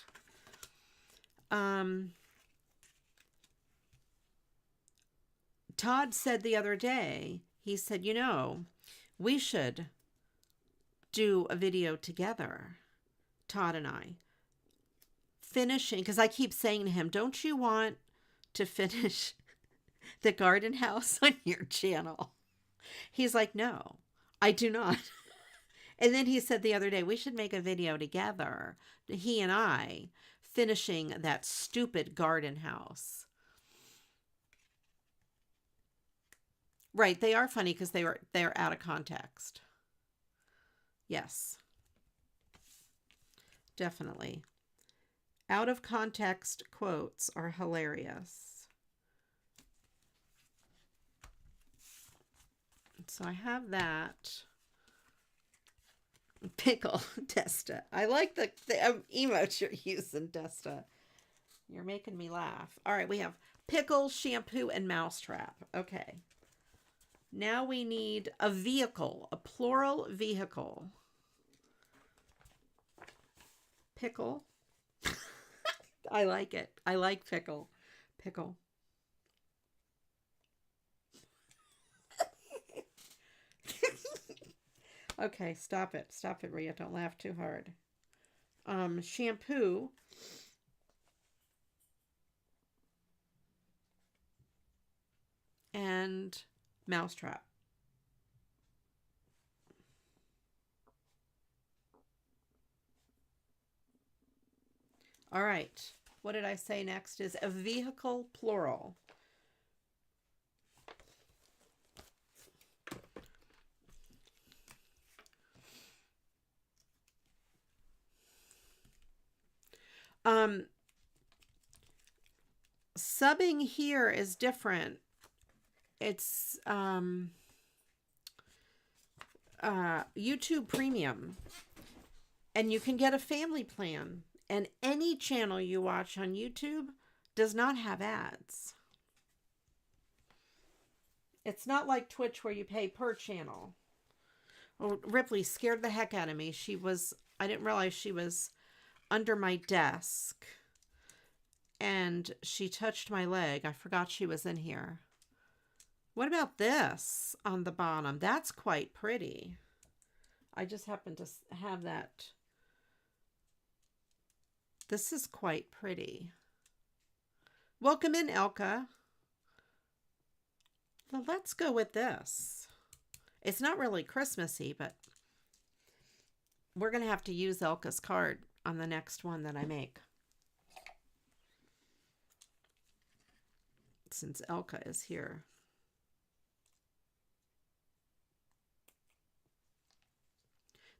Todd said the other day, he said, you know, we should do a video together, Todd and I, finishing, because I keep saying to him, don't you want to finish the garden house on your channel? He's like, no, I do not. And then he said the other day, we should make a video together, he and I, finishing that stupid garden house. Right, they are funny because they're out of context. Yes. Definitely. Out of context quotes are hilarious. So I have that. Pickle, Desta. I like the emotes you're using, Desta. You're making me laugh. All right, we have pickle, shampoo, and mousetrap. Okay. Now we need a vehicle, a plural vehicle. Pickle. I like it. I like pickle. Pickle. Okay, stop it. Stop it, Ria. Don't laugh too hard. Shampoo. And mousetrap. All right. What did I say next is a vehicle plural. Subbing here is different. It's YouTube Premium, and you can get a family plan, and any channel you watch on YouTube does not have ads. It's not like Twitch where you pay per channel. Oh, Ripley scared the heck out of me. I didn't realize she was under my desk, and she touched my leg. I forgot she was in here. What about this on the bottom? That's quite pretty. I just happen to have that. This is quite pretty. Welcome in, Elka. Well, let's go with this. It's not really Christmassy, but we're going to have to use Elka's card on the next one that I make, since Elka is here.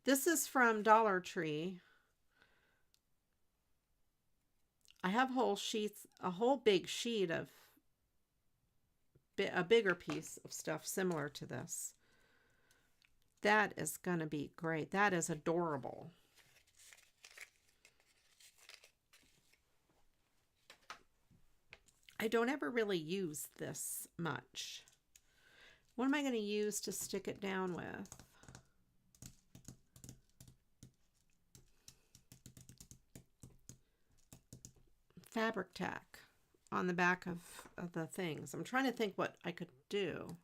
This is from Dollar Tree. I have whole sheets, a whole big sheet of a bigger piece of stuff similar to this. That is going to be great. That is adorable. I don't ever really use this much. What am I going to use to stick it down with? Fabric tack on the back of the things. I'm trying to think what I could do.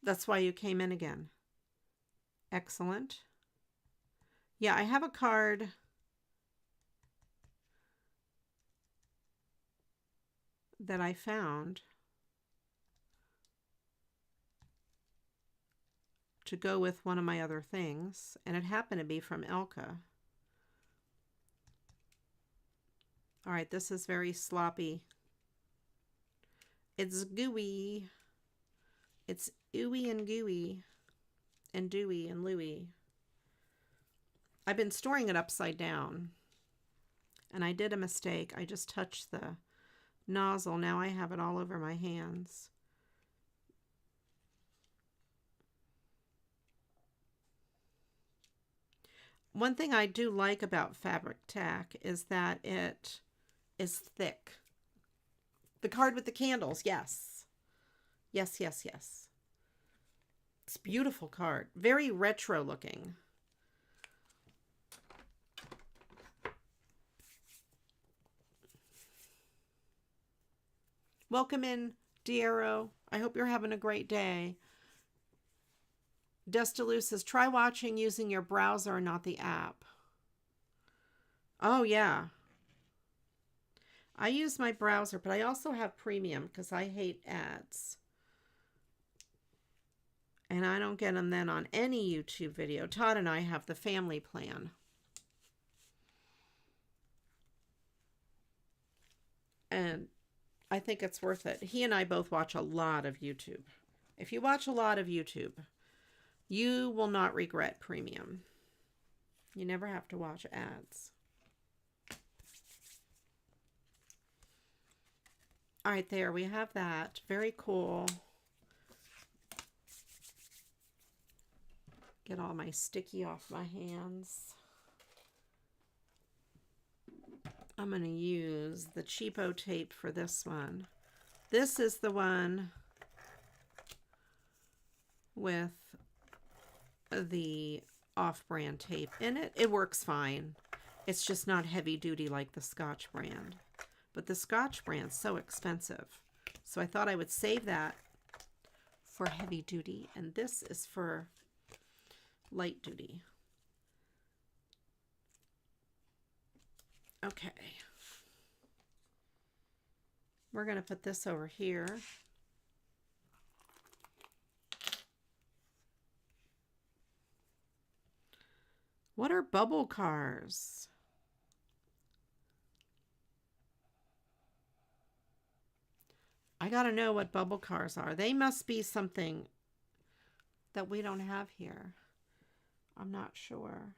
That's why you came in again. Excellent. Yeah, I have a card that I found to go with one of my other things, and it happened to be from Elka. All right, this is very sloppy. It's gooey. It's ooey and gooey and dewy and Louie. I've been storing it upside down, and I did a mistake. I just touched the nozzle. Now I have it all over my hands. One thing I do like about fabric tack is that it is thick. The card with the candles, yes. Yes, yes, yes. It's a beautiful card. Very retro looking. Welcome in, Diero. I hope you're having a great day. Destaloo says, try watching using your browser, not the app. Oh, yeah. I use my browser, but I also have premium because I hate ads. And I don't get them then on any YouTube video. Todd and I have the family plan. And I think it's worth it. He and I both watch a lot of YouTube. If you watch a lot of YouTube, you will not regret premium. You never have to watch ads. All right, there we have that. Very cool. Get all my sticky off my hands. I'm going to use the cheapo tape for this one. This is the one with the off-brand tape in it. It works fine. It's just not heavy duty like the Scotch brand. But the Scotch brand's so expensive. So I thought I would save that for heavy duty. And this is for light duty. Okay. We're going to put this over here. What are bubble cars? I got to know what bubble cars are. They must be something that we don't have here. I'm not sure.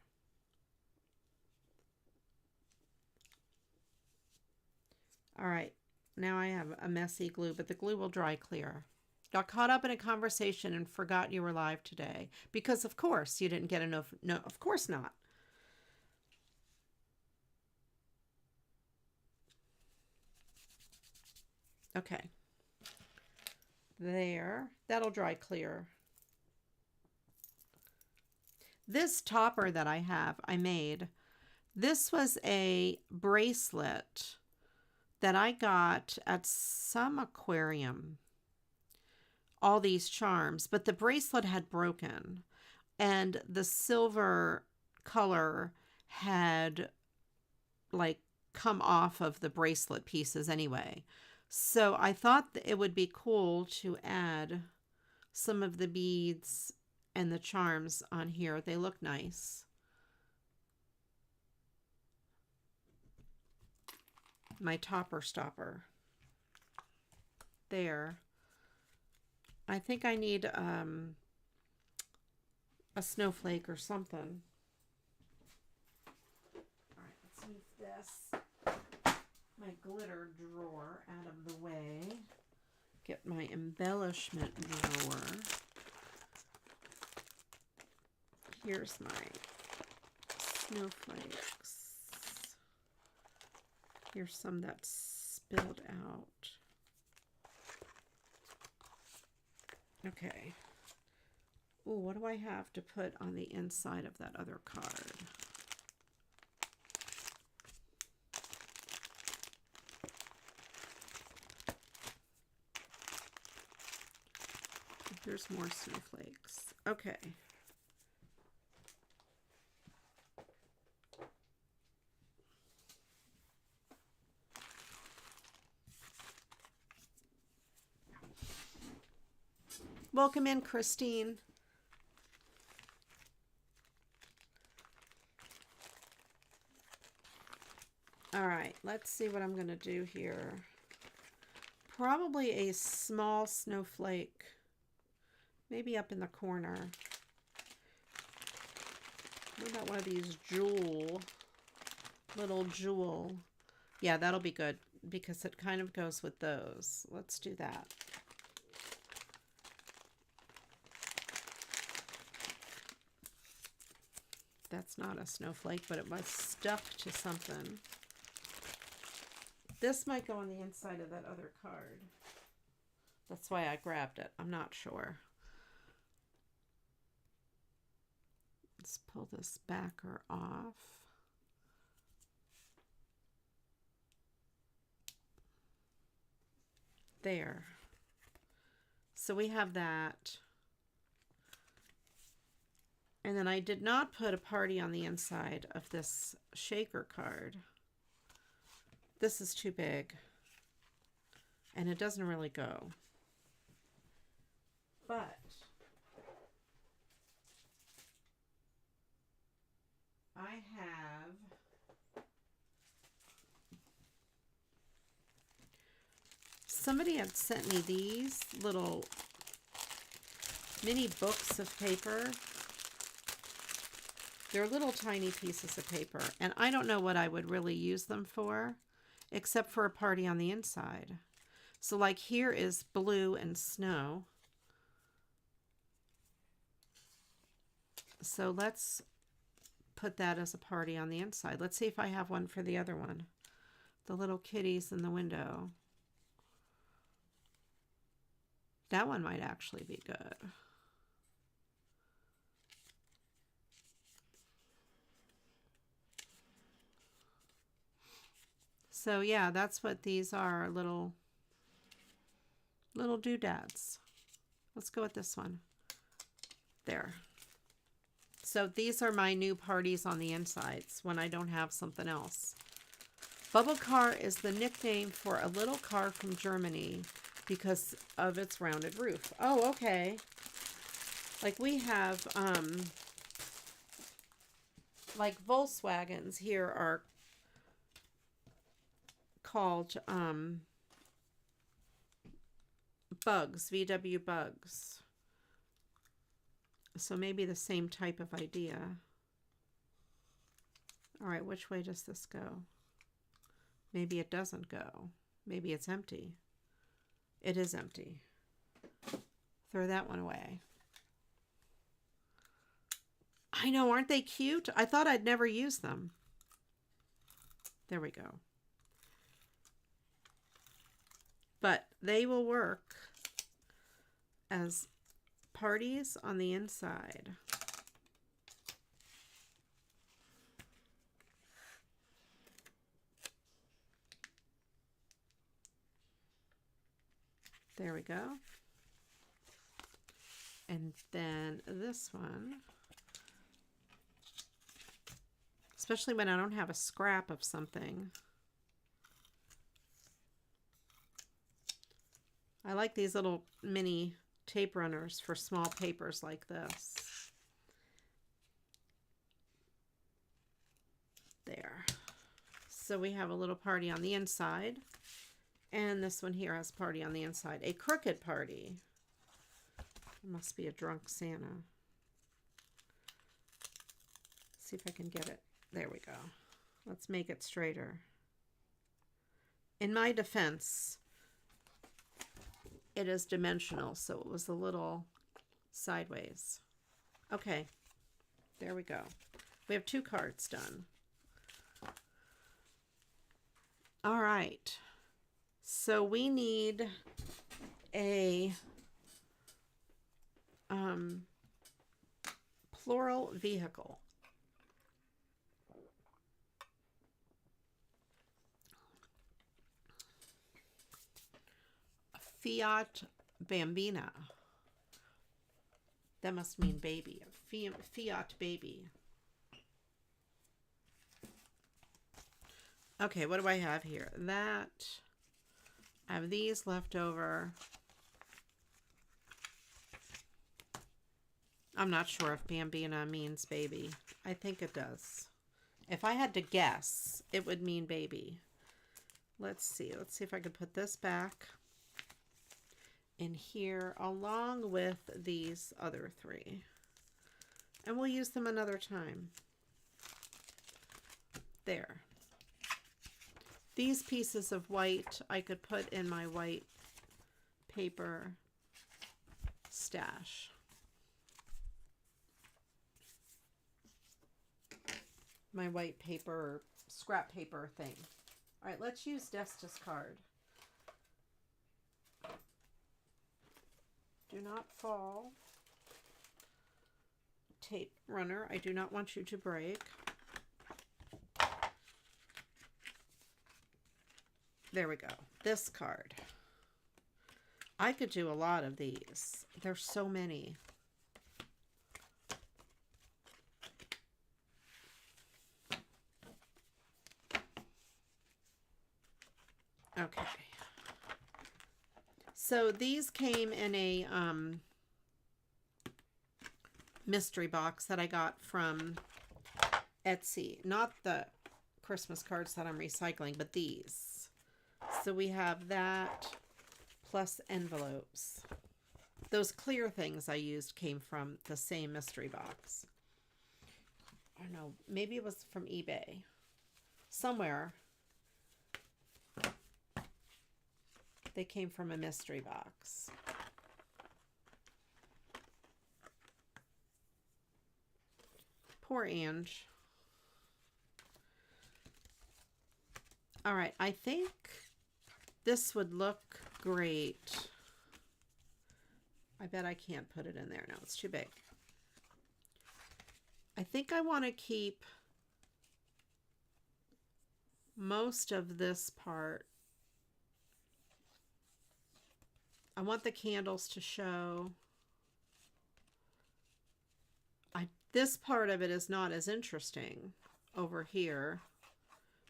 All right. Now I have a messy glue, but the glue will dry clear. Got caught up in a conversation and forgot you were live today. Because of course you didn't get enough. No, of course not. Okay. There. That'll dry clear. This topper that I have, I made. This was a bracelet that I got at some aquarium. All these charms, but the bracelet had broken and the silver color had like come off of the bracelet pieces anyway. So I thought that it would be cool to add some of the beads and the charms on here. They look nice. My topper stopper. There. I think I need a snowflake or something. All right, let's move this, my glitter drawer, out of the way. Get my embellishment drawer. Here's my snowflakes. Here's some that spilled out. Okay. Oh, what do I have to put on the inside of that other card? Here's more snowflakes. Okay. Welcome in, Christine. All right, let's see what I'm going to do here. Probably a small snowflake, maybe up in the corner. What about one of these little jewel? Yeah, that'll be good because it kind of goes with those. Let's do that. That's not a snowflake, but it was stuck to something. This might go on the inside of that other card. That's why I grabbed it. I'm not sure. Let's pull this backer off. There. So we have that. And then I did not put a party on the inside of this shaker card. This is too big. And it doesn't really go. But I have somebody had sent me these little mini books of paper. They're little tiny pieces of paper, and I don't know what I would really use them for, except for a party on the inside. So like here is blue and snow. So let's put that as a party on the inside. Let's see if I have one for the other one. The little kitties in the window. That one might actually be good. So yeah, that's what these are, little doodads. Let's go with this one. There. So these are my new parties on the insides when I don't have something else. Bubble car is the nickname for a little car from Germany because of its rounded roof. Oh, okay. Like we have, like Volkswagens here are called bugs, VW bugs. So maybe the same type of idea. All right, which way does this go? Maybe it doesn't go. Maybe it's empty. It is empty. Throw that one away. I know, aren't they cute? I thought I'd never use them. There we go. But they will work as parties on the inside. There we go. And then this one, especially when I don't have a scrap of something. I like these little mini tape runners for small papers like this. There. So we have a little party on the inside. And this one here has party on the inside. A crooked party. It must be a drunk Santa. See if I can get it. There we go. Let's make it straighter. In my defense, it is dimensional, so it was a little sideways. Okay, there we go. We have 2 cards done. All right, so we need a plural vehicle. Fiat Bambina. That must mean baby. Fiat baby. Okay, what do I have here? That. I have these left over. I'm not sure if Bambina means baby. I think it does. If I had to guess, it would mean baby. Let's see. Let's see if I could put this back in here along with these other 3. And we'll use them another time. There. These pieces of white I could put in my white paper stash. My white paper, scrap paper thing. All right, let's use Desta's card. Do not fall. Tape runner, I do not want you to break. There we go. This card. I could do a lot of these. There's so many. Okay. So these came in a mystery box that I got from Etsy. Not the Christmas cards that I'm recycling, but these. So we have that plus envelopes. Those clear things I used came from the same mystery box. I don't know. Maybe it was from eBay. Somewhere. They came from a mystery box. Poor Ange. All right, I think this would look great. I bet I can't put it in there. No, it's too big. I think I want to keep most of this part. I want the candles to show. This part of it is not as interesting over here,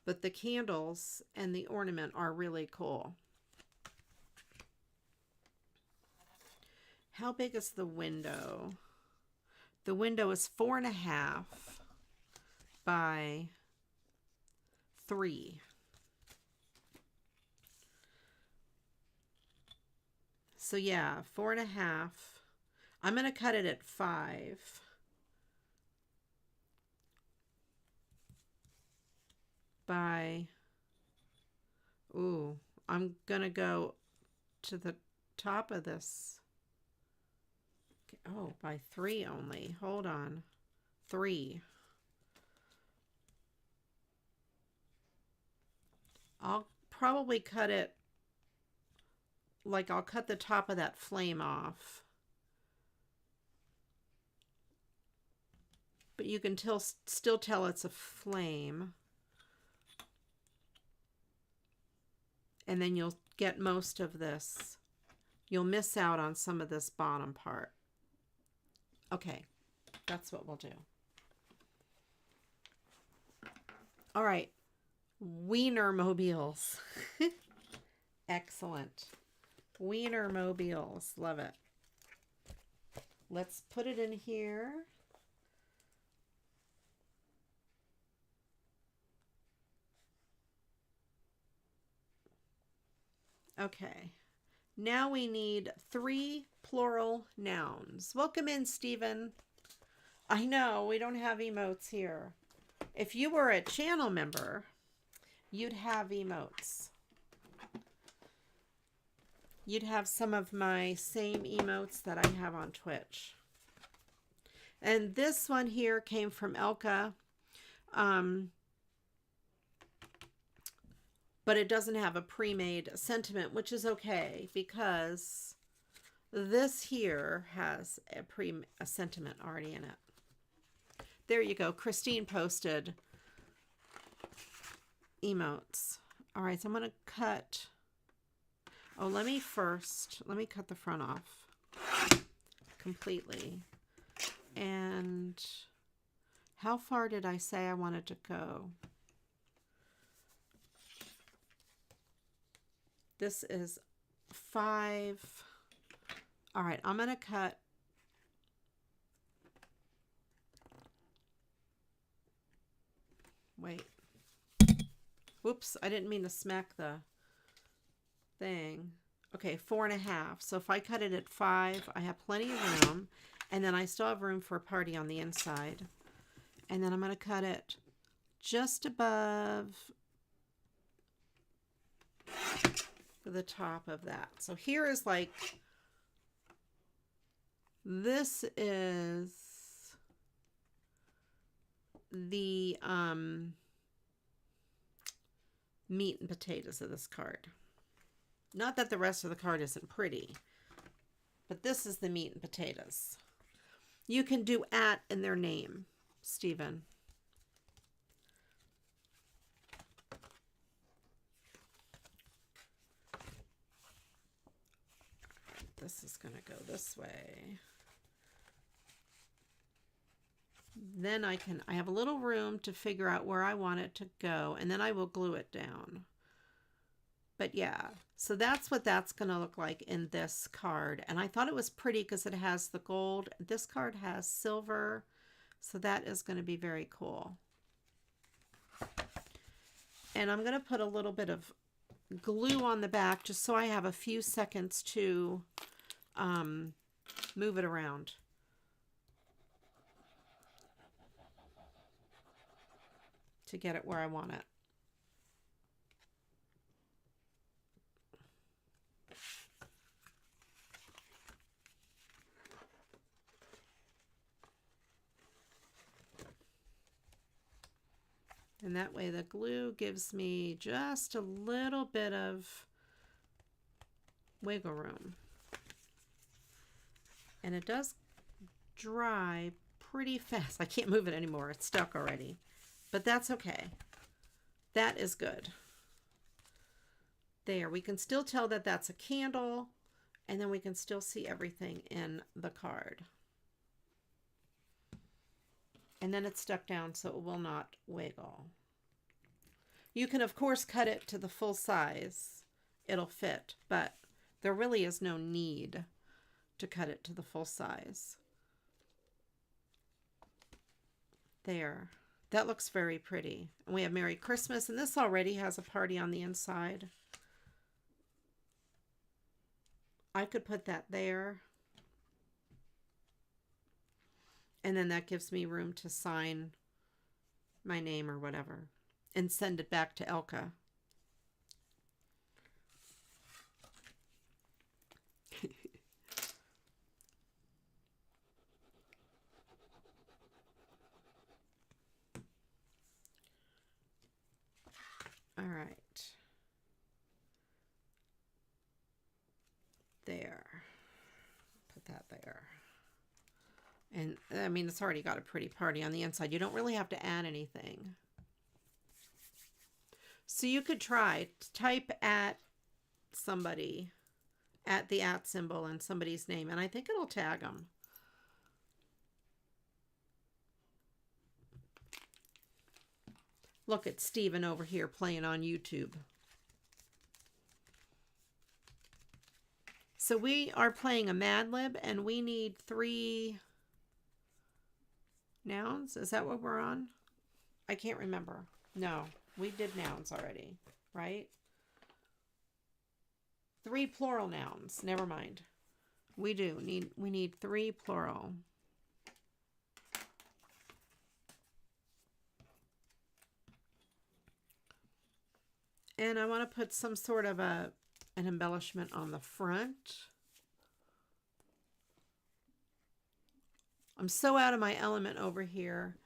but the candles and the ornament are really cool. How big is the window? The window is 4.5 by 3. So yeah, 4.5. I'm going to cut it at 5. By, ooh, I'm going to go to the top of this. Oh, by 3 only. Hold on. 3. I'll probably cut it, like I'll cut the top of that flame off. But you can still tell it's a flame. And then you'll get most of this you'll miss out on some of this bottom part. Okay, that's what we'll do. All right, Wienermobiles. Excellent. Wienermobiles, love it. Let's put it in here. Okay, now we need 3 plural nouns. Welcome in, Stephen. I know, we don't have emotes here. If you were a channel member, you'd have emotes. You'd have some of my same emotes that I have on Twitch. And this one here came from Elka. But it doesn't have a pre-made sentiment, which is okay because this here has a sentiment already in it. There you go. Christine posted emotes. All right, so I'm going to cut. Oh, let me cut the front off completely. And how far did I say I wanted to go? This is 5. All right, I'm going to cut. Wait. Whoops, I didn't mean to smack the thing. Okay, 4.5. So if I cut it at 5, I have plenty of room. And then I still have room for a party on the inside. And then I'm going to cut it just above the top of that. So here is like, this is the meat and potatoes of this card. Not that the rest of the card isn't pretty, but this is the meat and potatoes. You can do at in their name, Stephen. This is going to go this way. Then I have a little room to figure out where I want it to go, and then I will glue it down. But yeah, so that's what that's going to look like in this card. And I thought it was pretty because it has the gold. This card has silver, so that is going to be very cool. And I'm going to put a little bit of glue on the back just so I have a few seconds to move it around. To get it where I want it. And that way the glue gives me just a little bit of wiggle room. And it does dry pretty fast. I can't move it anymore. It's stuck already. But that's okay. That is good. There, we can still tell that that's a candle, and then we can still see everything in the card. And then it's stuck down so it will not wiggle. You can, of course, cut it to the full size. It'll fit, but there really is no need to cut it to the full size. There. That looks very pretty. And we have Merry Christmas, and this already has a party on the inside. I could put that there. And then that gives me room to sign my name or whatever and send it back to Elka. All right. There. Put that there. And I mean, it's already got a pretty party on the inside. You don't really have to add anything. So you could try, type at somebody at the @ symbol and somebody's name, and I think it'll tag them. Look at Steven over here playing on YouTube. So we are playing a Mad Lib, and we need 3 nouns. Is that what we're on? I can't remember. No, we did nouns already, right? 3 plural nouns. Never mind. We need 3 plural. And I want to put some sort of an embellishment on the front. I'm so out of my element over here.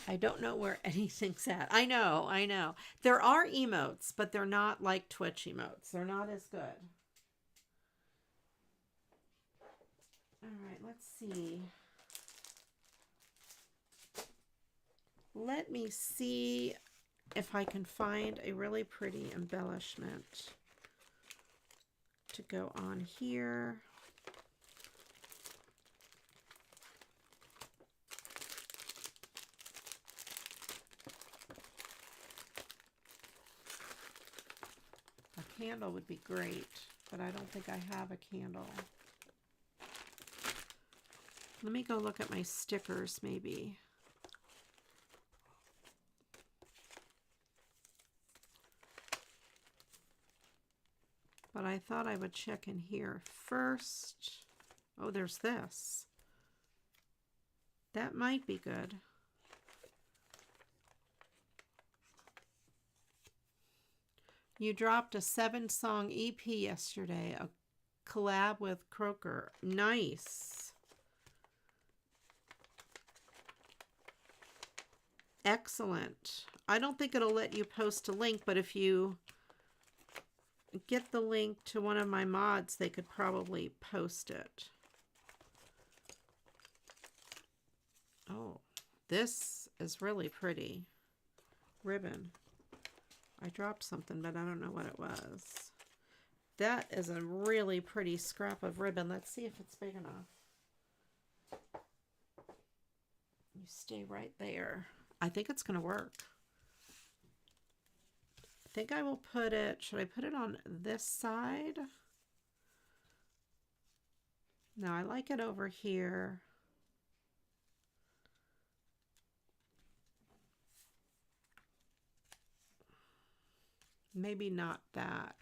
I don't know where anything's at. I know. There are emotes, but they're not like Twitch emotes. They're not as good. All right, let's see. Let me see if I can find a really pretty embellishment to go on here. A candle would be great, but I don't think I have a candle. Let me go look at my stickers maybe. But I thought I would check in here first. Oh, there's this. That might be good. You dropped a 7-song EP yesterday, a collab with Croaker. Nice. Excellent. I don't think it'll let you post a link, but if you get the link to one of my mods, they could probably post it. Oh, this is really pretty. Ribbon. I dropped something, but I don't know what it was. That is a really pretty scrap of ribbon. Let's see if it's big enough. You stay right there. I think it's going to work. I think I will put it, should I put it on this side? No, I like it over here. Maybe not that.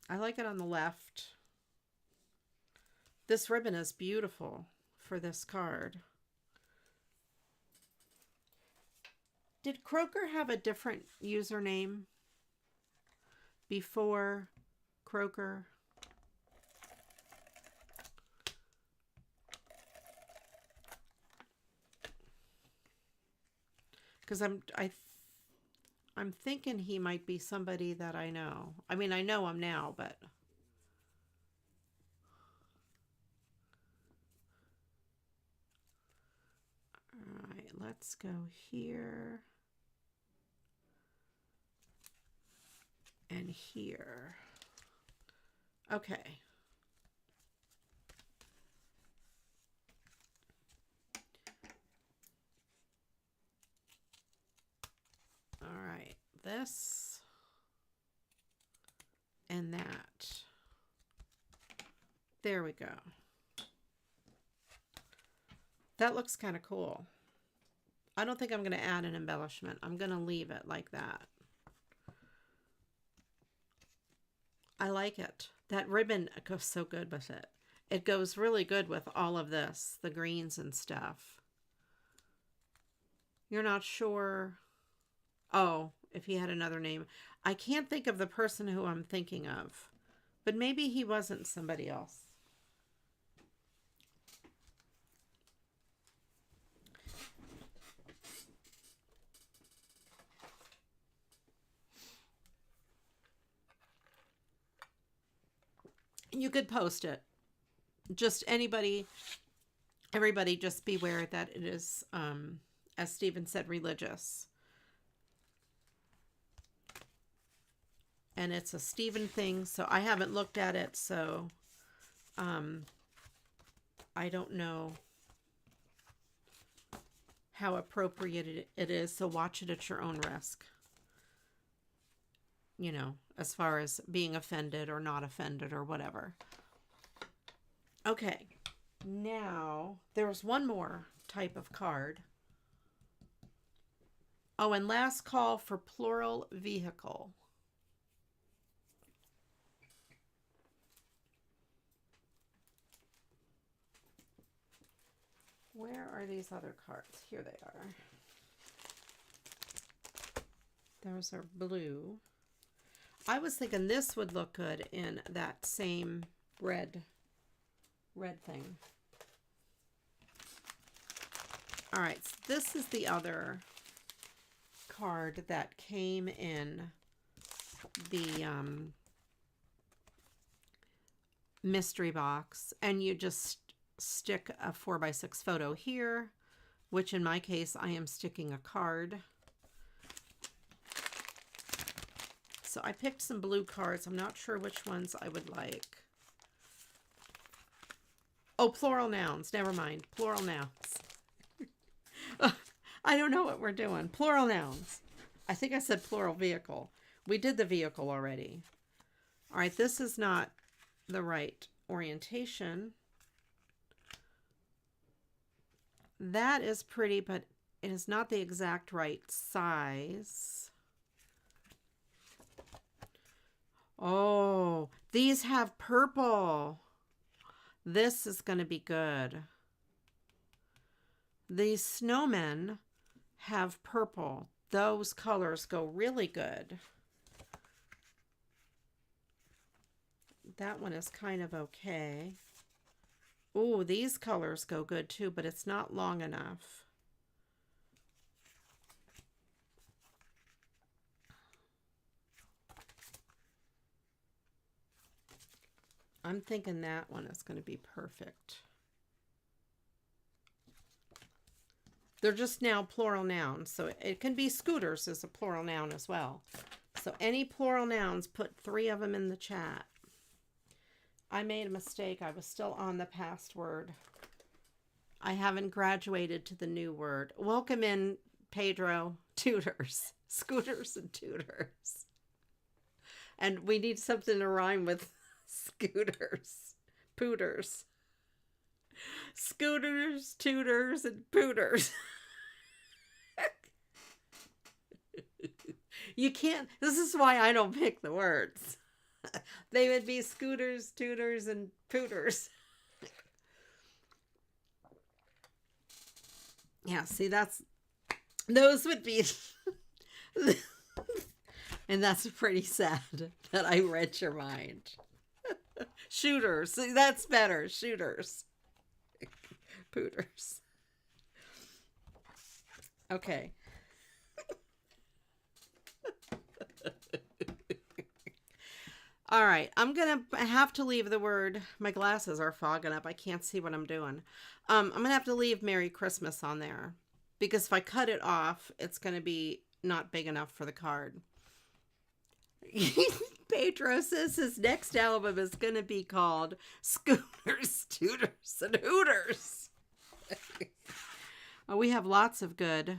I like it on the left. This ribbon is beautiful for this card. Did Croaker have a different username before Croaker? Because I'm thinking he might be somebody that I know. I mean, I know him now, but all right, let's go here and here. Okay. All right, this and that. There we go. That looks kind of cool. I don't think I'm going to add an embellishment. I'm going to leave it like that. I like it. That ribbon goes so good with it. It goes really good with all of this, the greens and stuff. You're not sure... Oh, if he had another name. I can't think of the person who I'm thinking of. But maybe he wasn't somebody else. You could post it. Just anybody Everybody just beware that it is, as Stephen said, religious. And it's a Stephen thing, so I haven't looked at it, so I don't know how appropriate it is, so watch it at your own risk. You know, as far as being offended or not offended or whatever. Okay, now there's one more type of card. Oh, and last call for plural vehicle. Where are these other cards? Here they are. Those are blue. I was thinking this would look good in that same red thing. All right, so this is the other card that came in the mystery box, and you just stick a 4x6 photo here, which in my case I am sticking a card. So I picked some blue cards. I'm not sure which ones I would like. Oh, plural nouns. Never mind. Plural nouns. I don't know what we're doing. Plural nouns. I think I said plural vehicle. We did the vehicle already. All right, this is not the right orientation. That is pretty, but it is not the exact right size. Oh, these have purple. This is going to be good. These snowmen have purple. Those colors go really good. That one is kind of okay. Ooh, these colors go good too, but it's not long enough. I'm thinking that one is going to be perfect. They're just now plural nouns, so it can be scooters as a plural noun as well. So any plural nouns, put 3 of them in the chat. I made a mistake. I was still on the past word. I haven't graduated to the new word. Welcome in, Pedro. Tutors. Scooters and tutors. And we need something to rhyme with scooters. Pooters. Scooters, tutors, and pooters. You can't. This is why I don't pick the words. They would be scooters, tutors, and pooters. Yeah, see, those would be, and that's pretty sad that I read your mind. Shooters, see, that's better, shooters. Pooters. Okay. All right, I'm going to have to leave the word, my glasses are fogging up. I can't see what I'm doing. I'm going to have to leave Merry Christmas on there because if I cut it off, it's going to be not big enough for the card. Pedro says his next album is going to be called Scooters, Tutors, and Hooters. Oh, we have lots of good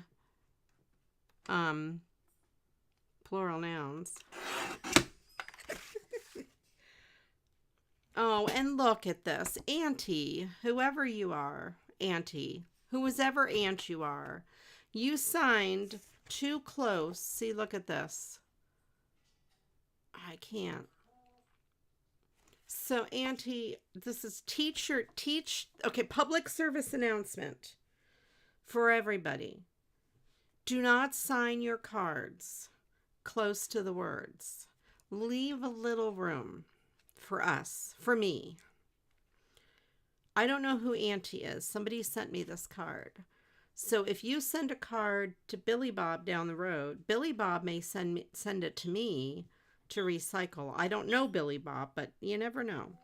plural nouns. Oh, and look at this. Auntie, whoever you are, Auntie, whoever aunt you are, you signed too close. See, look at this. I can't. So, Auntie, this is okay, public service announcement for everybody. Do not sign your cards close to the words. Leave a little room. For us, for me. I don't know who Auntie is. Somebody sent me this card. So if you send a card to Billy Bob down the road, Billy Bob may send it to me to recycle. I don't know Billy Bob, but you never know.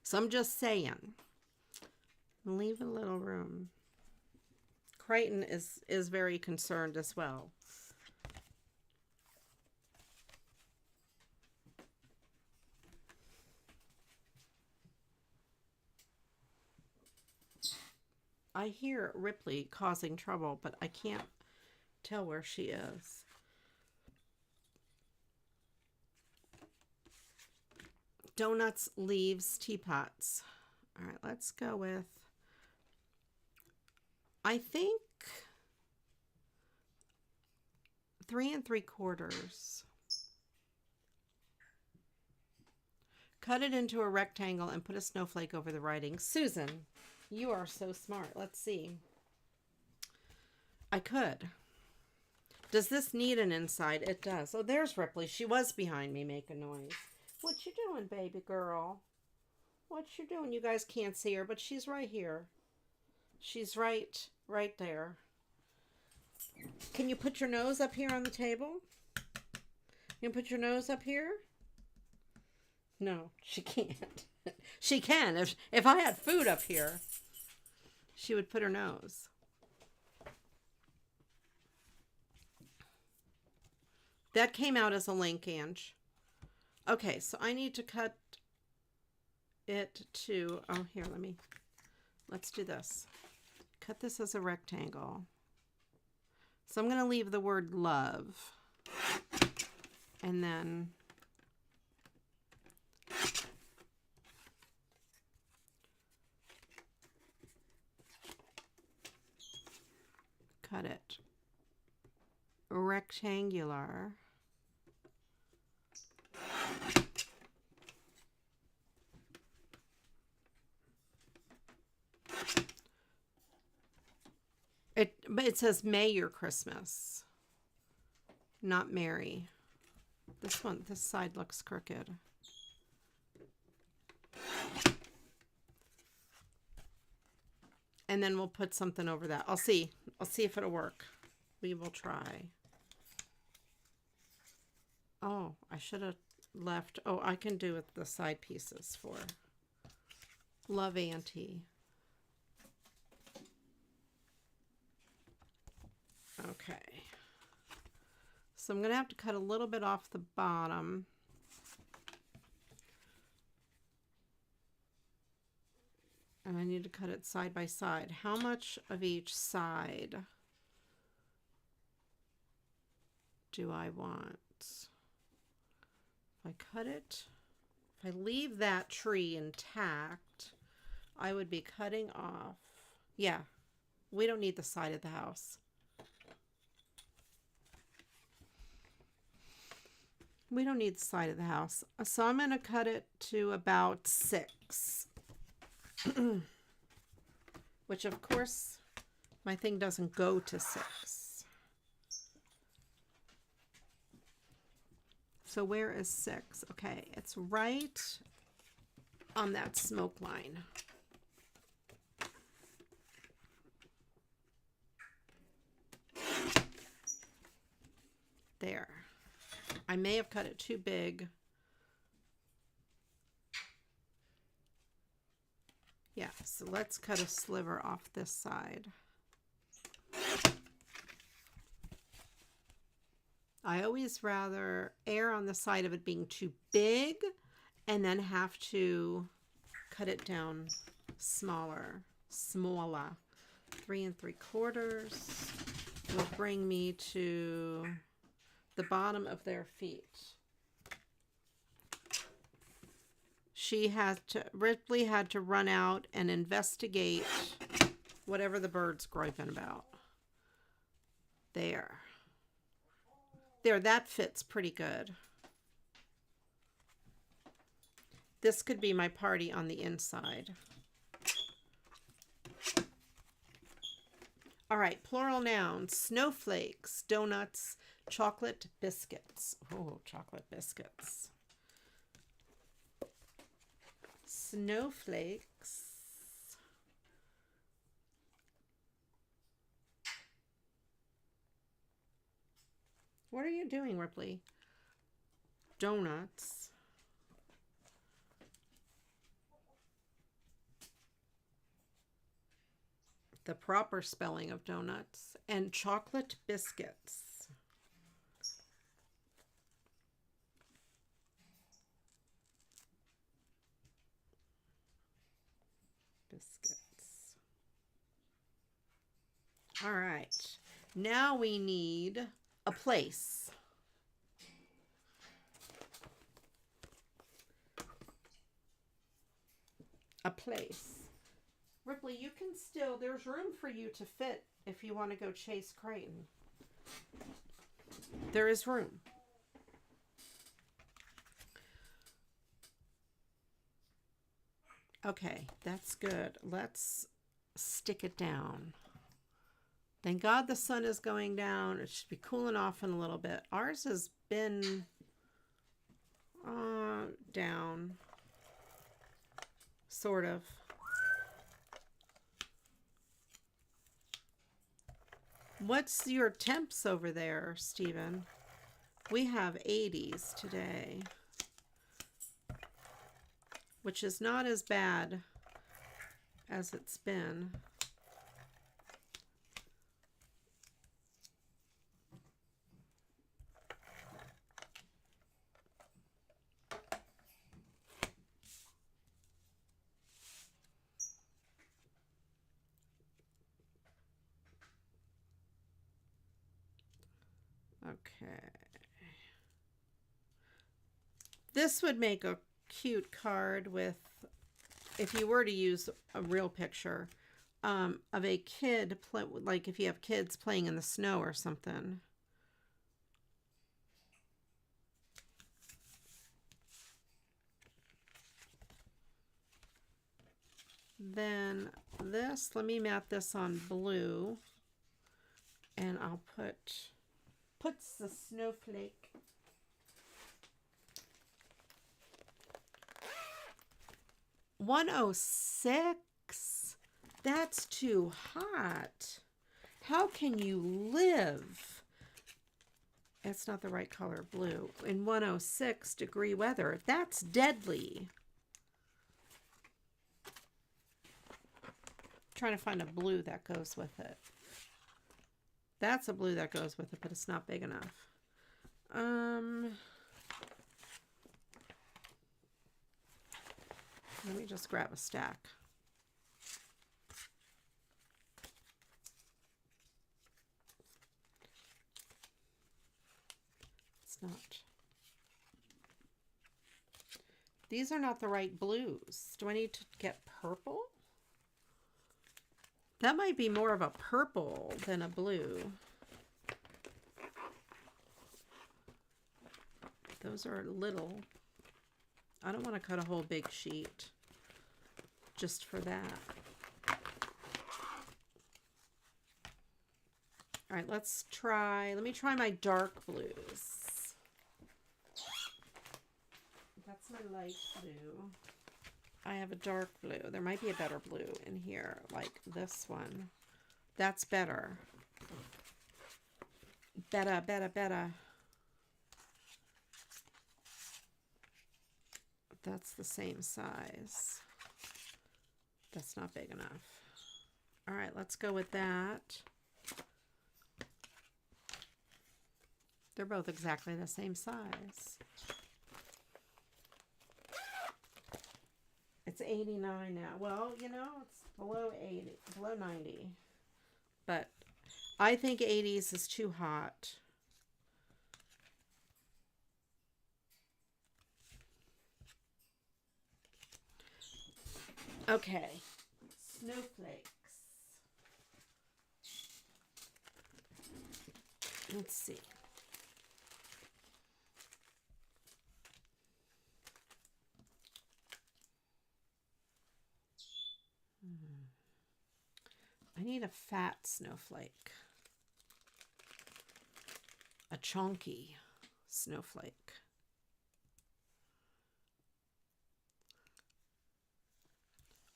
So I'm just saying. Leave a little room. Crichton is very concerned as well. I hear Ripley causing trouble, but I can't tell where she is. Donuts, leaves, teapots. All right, let's go with, I think, 3 3/4. Cut it into a rectangle and put a snowflake over the writing. Susan, you are so smart. Let's see. I could. Does this need an inside? It does. Oh, there's Ripley. She was behind me making noise. What you doing, baby girl? What you doing? You guys can't see her, but she's right here. She's right there. Can you put your nose up here on the table? You can put your nose up here? No, she can't. She can. If I had food up here, she would put her nose. That came out as a link, Ange. Okay, so I need to cut it to, oh, here, let's do this. Cut this as a rectangle. So I'm going to leave the word love. And then cut it rectangular. But it says May your Christmas, not Mary. This side looks crooked. And then we'll put something over that. I'll see if it'll work. We will try. Oh, I should have left. Oh, I can do with the side pieces for Love Auntie. Okay. So I'm going to have to cut a little bit off the bottom. And I need to cut it side by side. How much of each side do I want? If I cut it, if I leave that tree intact, I would be cutting off. Yeah, we don't need the side of the house. We don't need the side of the house. So I'm going to cut it to about 6. Which, of course, my thing doesn't go to 6. So where is 6? Okay, it's right on that smoke line. There. I may have cut it too big. Yeah, so let's cut a sliver off this side. I always rather err on the side of it being too big and then have to cut it down smaller. 3 3/4 will bring me to the bottom of their feet. Ripley had to run out and investigate whatever the bird's griping about. There, that fits pretty good. This could be my party on the inside. All right, plural nouns: snowflakes, donuts, chocolate biscuits. Oh, chocolate biscuits. Snowflakes. What are you doing, Ripley? Donuts. the proper spelling of donuts, and chocolate biscuits. Biscuits. All right. Now we need a place. A place. Ripley, you can still, there's room for you to fit if you want to go chase Creighton. There is room. Okay, that's good. Let's stick it down. Thank God the sun is going down. It should be cooling off in a little bit. Ours has been down. Sort of. What's your temps over there, Stephen? We have 80s today, which is not as bad as it's been. Okay. This would make a cute card with, if you were to use a real picture of a kid, like if you have kids playing in the snow or something. Then this, let me mat this on blue, and I'll puts the snowflake. $106. That's too hot. How can you live? It's not the right color, blue, in 106-degree weather. That's deadly. Trying to find a blue that goes with it. That's a blue that goes with it, but it's not big enough. Let me just grab a stack. It's not. These are not the right blues. Do I need to get purple? That might be more of a purple than a blue. Those are little. I don't want to cut a whole big sheet just for that. All right, let me try my dark blues. That's my light blue. I have a dark blue. There might be a better blue in here, like this one. That's better. Better. That's the same size. That's not big enough. All right, let's go with that. They're both exactly the same size. It's 89 now. Well, you know, it's below 80, below 90. But I think 80s is too hot. Okay. Snowflakes. Let's see. I need a fat snowflake. A chunky snowflake.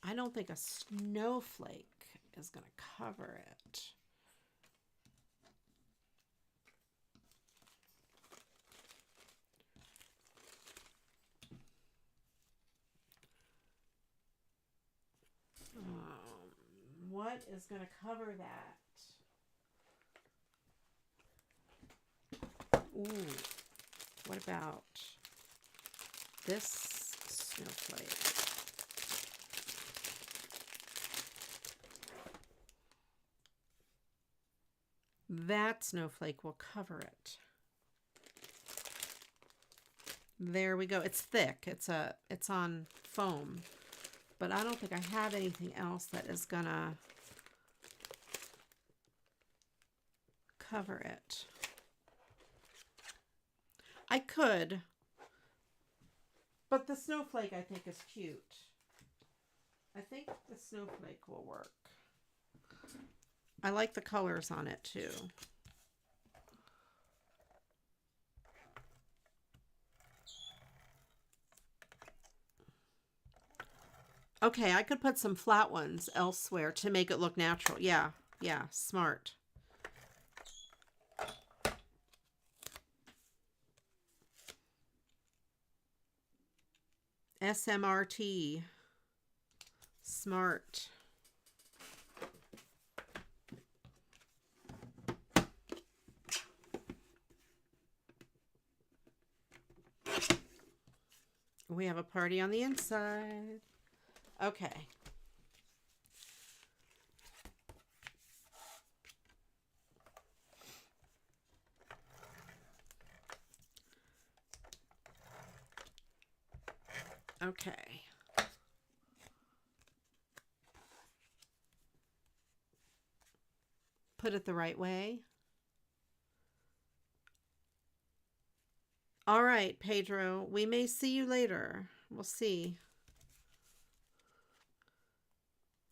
I don't think a snowflake is going to cover it. What is going to cover that? Ooh, what about this snowflake? That snowflake will cover it. There we go. It's thick. It's on foam. But I don't think I have anything else that is gonna cover it. I could, but the snowflake I think is cute. I think the snowflake will work. I like the colors on it too. Okay, I could put some flat ones elsewhere to make it look natural. Yeah, smart. SMRT. Smart. We have a party on the inside. Okay. Okay. Put it the right way. All right, Pedro, we may see you later. We'll see.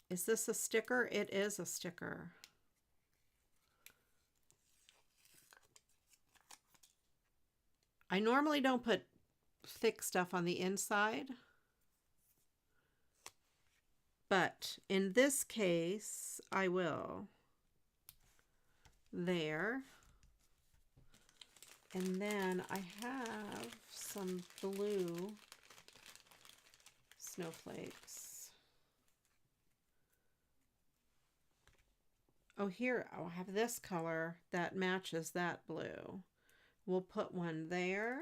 Is this a sticker? It is a sticker. I normally don't put thick stuff on the inside, but in this case, I will. There. And then I have some blue snowflakes. Oh, here, I'll have this color that matches that blue. We'll put one there.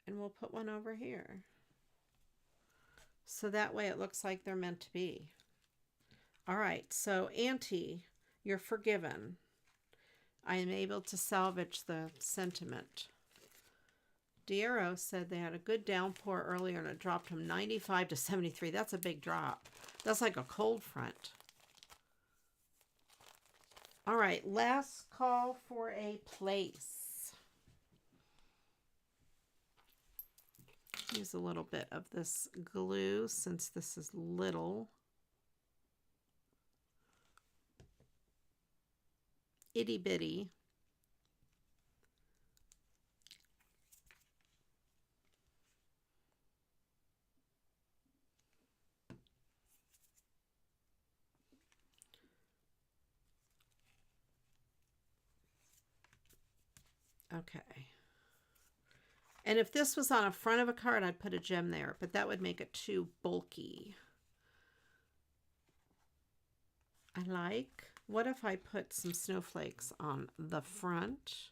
And we'll put one over here. So that way it looks like they're meant to be. All right, so Auntie, you're forgiven. I am able to salvage the sentiment. Diero said they had a good downpour earlier and it dropped from 95 to 73. That's a big drop. That's like a cold front. All right, last call for a place. Use a little bit of this glue since this is little. Itty bitty. Okay. And if this was on a front of a card, I'd put a gem there, but that would make it too bulky. I like. What if I put some snowflakes on the front?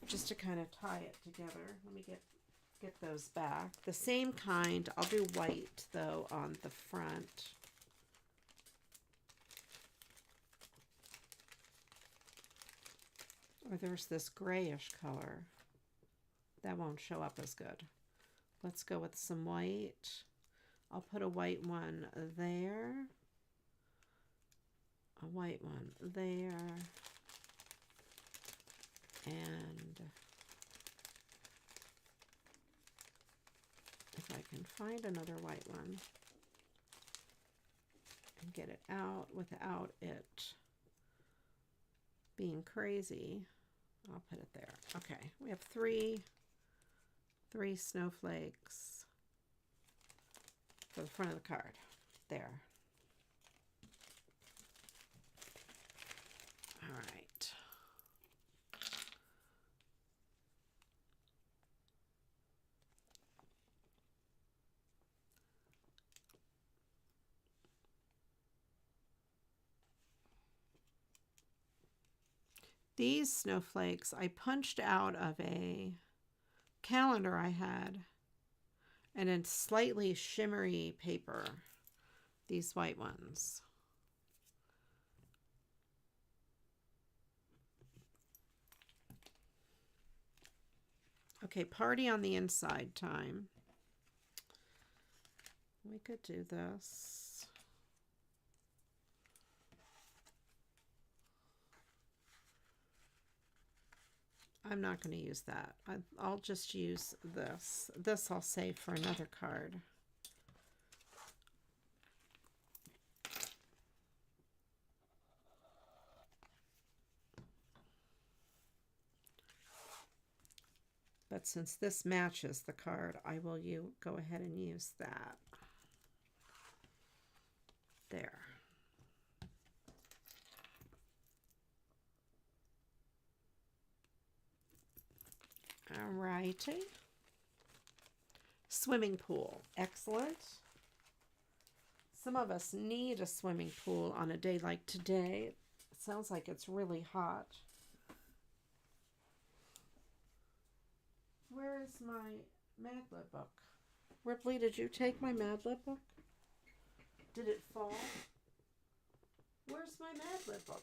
Just to kind of tie it together. Let me get those back. The same kind. I'll do white though on the front. Or there's this grayish color. That won't show up as good. Let's go with some white. I'll put a white one there. A white one there. And if I can find another white one and get it out without it being crazy, I'll put it there. Okay, we have three snowflakes for the front of the card. There. All right. These snowflakes I punched out of a calendar I had, and in slightly shimmery paper, these white ones. Okay, party on the inside time. We could do this. I'm not going to use that. I'll just use this. This I'll save for another card. But since this matches the card, I will go ahead and use that. There. All righty. Swimming pool. Excellent. Some of us need a swimming pool on a day like today. It sounds like it's really hot. Where is my Mad Lib book? Ripley, did you take my Mad Lib book? Did it fall? Where's my Mad Lib book?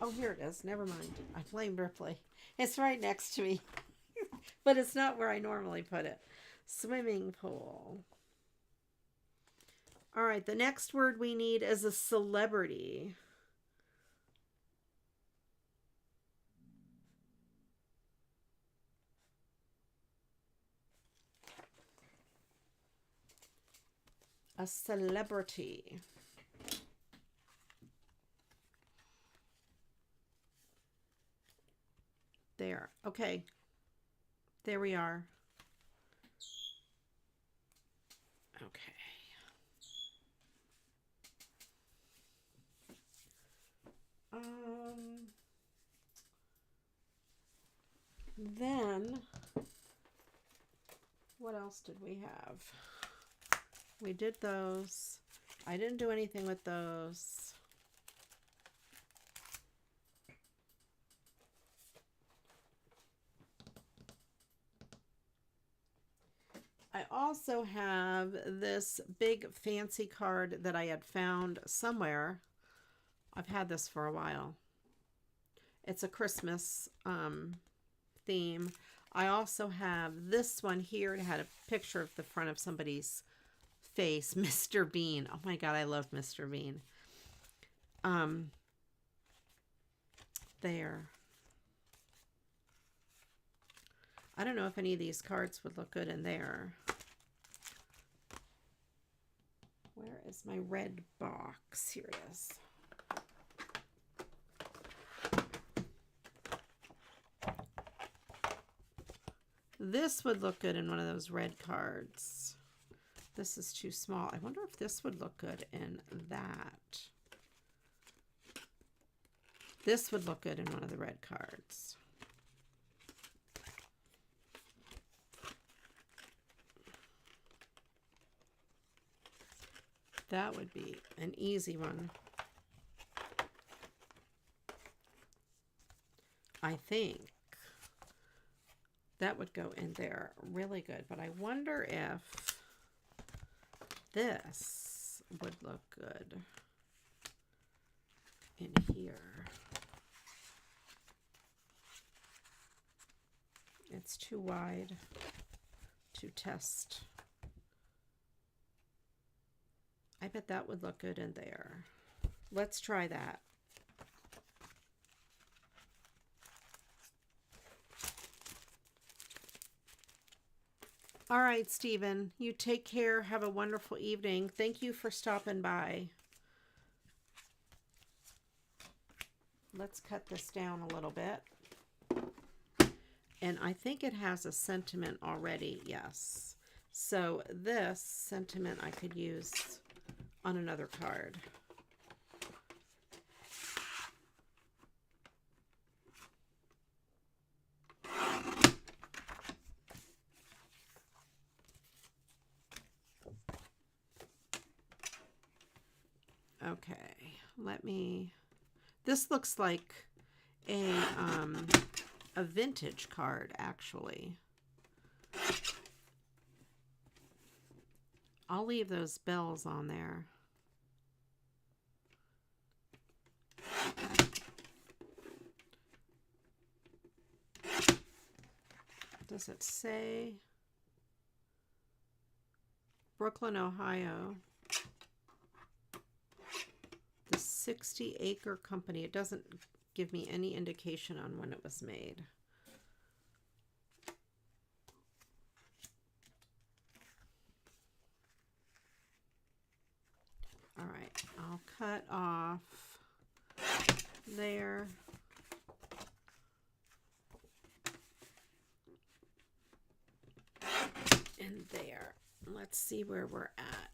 Oh, here it is. Never mind. I blamed Ripley. It's right next to me. But it's not where I normally put it. Swimming pool. All right, the next word we need is a celebrity. A celebrity. There. Okay. There we are. Okay. Then, what else did we have? We did those. I didn't do anything with those. I also have this big fancy card that I had found somewhere. I've had this for a while. It's a Christmas theme. I also have this one here. It had a picture of the front of somebody's face, Mr. Bean. Oh my God, I love Mr. Bean. There. I don't know if any of these cards would look good in there. Where is my red box? Here it is. This would look good in one of those red cards. This is too small. I wonder if this would look good in that. This would look good in one of the red cards. That would be an easy one. I think that would go in there really good. But I wonder if this would look good in here. It's too wide to test. I bet that would look good in there. Let's try that. All right, Stephen, you take care. Have a wonderful evening. Thank you for stopping by. Let's cut this down a little bit. And I think it has a sentiment already, yes. So this sentiment I could use on another card. Okay, this looks like a vintage card, actually. I'll leave those bells on there. Does it say? Brooklyn, Ohio. The 60-acre company. It doesn't give me any indication on when it was made. All right, I'll cut off there. And there. Let's see where we're at.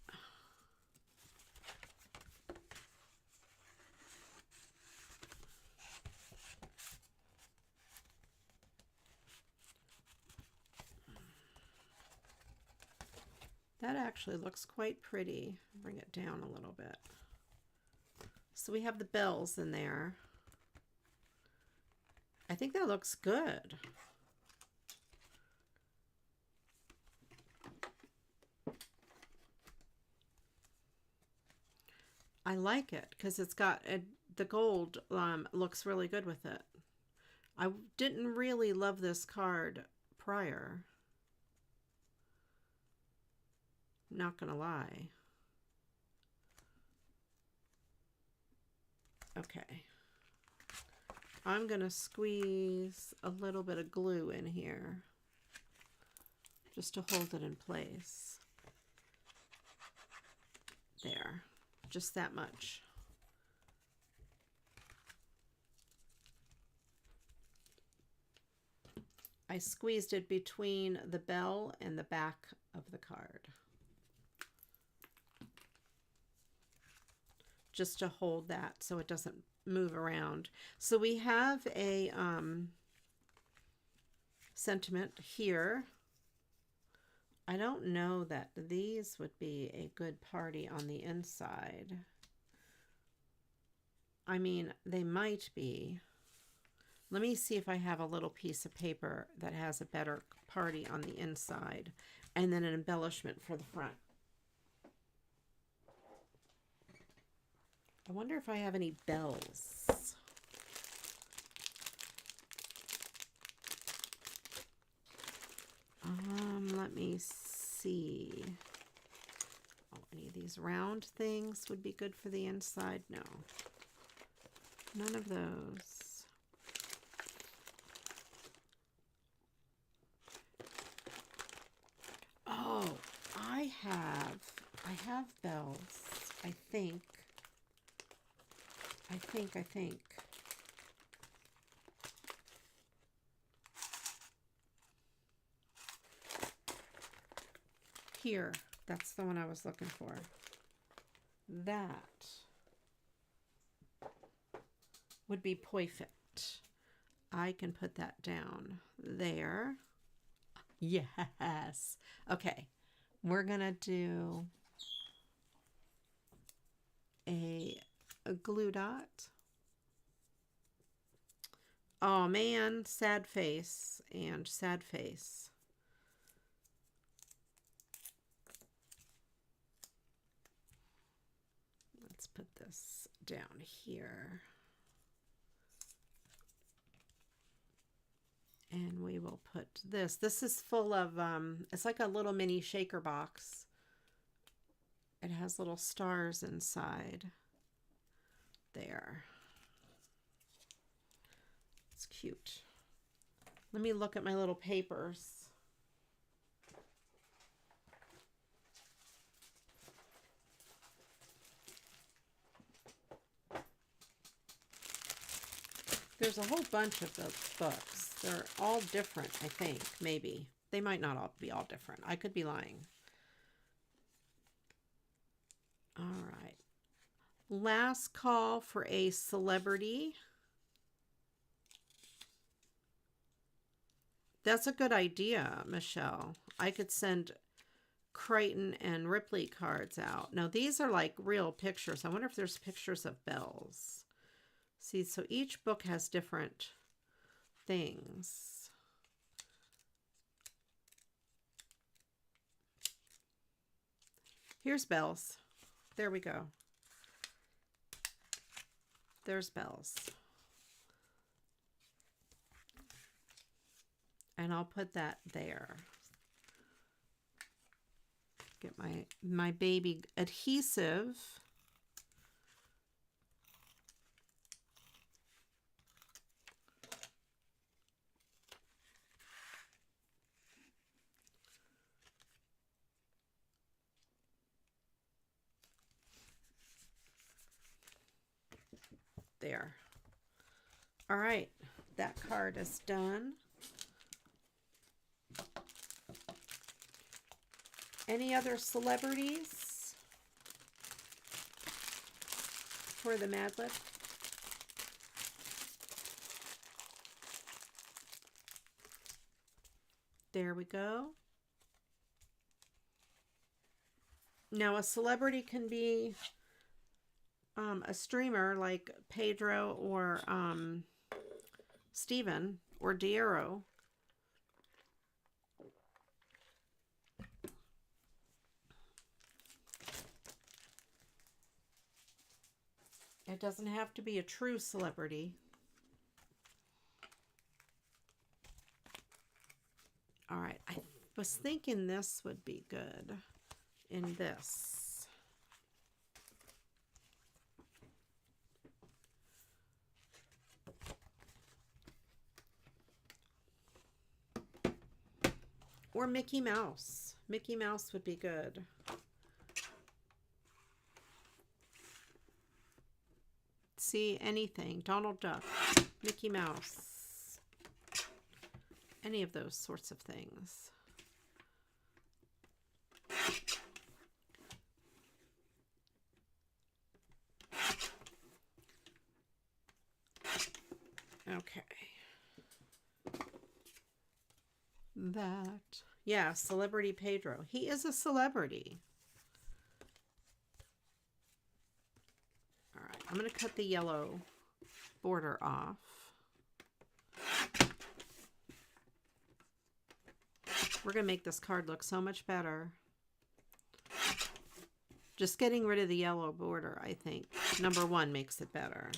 That actually looks quite pretty. Bring it down a little bit. So we have the bells in there. I think that looks good. I like it because it's got the gold looks really good with it. I didn't really love this card prior. Not gonna lie. Okay. I'm gonna squeeze a little bit of glue in here just to hold it in place. There. Just that much. I squeezed it between the bell and the back of the card. Just to hold that so it doesn't move around. So we have a sentiment here. I don't know that these would be a good party on the inside. I mean, they might be. Let me see if I have a little piece of paper that has a better party on the inside and then an embellishment for the front. I wonder if I have any bells. Let me see. Oh, any of these round things would be good for the inside? No. None of those. Oh, I have bells, I think. I think. Here, that's the one I was looking for. That would be perfect. I can put that down there. Yes. Okay, we're gonna do a glue dot. Oh man, sad face and sad face. Let's put this down here. And we will put this. This is full of, it's like a little mini shaker box. It has little stars inside. There. It's cute. Let me look at my little papers. There's a whole bunch of those books. They're all different, I think, maybe. They might not all be all different. I could be lying. All right. Last call for a celebrity. That's a good idea, Michelle. I could send Crichton and Ripley cards out. Now, these are like real pictures. I wonder if there's pictures of bells. See, so each book has different things. Here's bells. There we go. There's bells. And I'll put that there. Get my baby adhesive. There. All right, that card is done. Any other celebrities for the Mad Lib? There we go. Now a celebrity can be a streamer like Pedro or Steven or Diero. It doesn't have to be a true celebrity. All right, I was thinking this would be good in this. Or Mickey Mouse. Mickey Mouse would be good. See, anything. Donald Duck, Mickey Mouse, any of those sorts of things. Okay. That. Yeah, Celebrity Pedro. He is a celebrity. All right, I'm going to cut the yellow border off. We're going to make this card look so much better. Just getting rid of the yellow border, I think, number one, makes it better.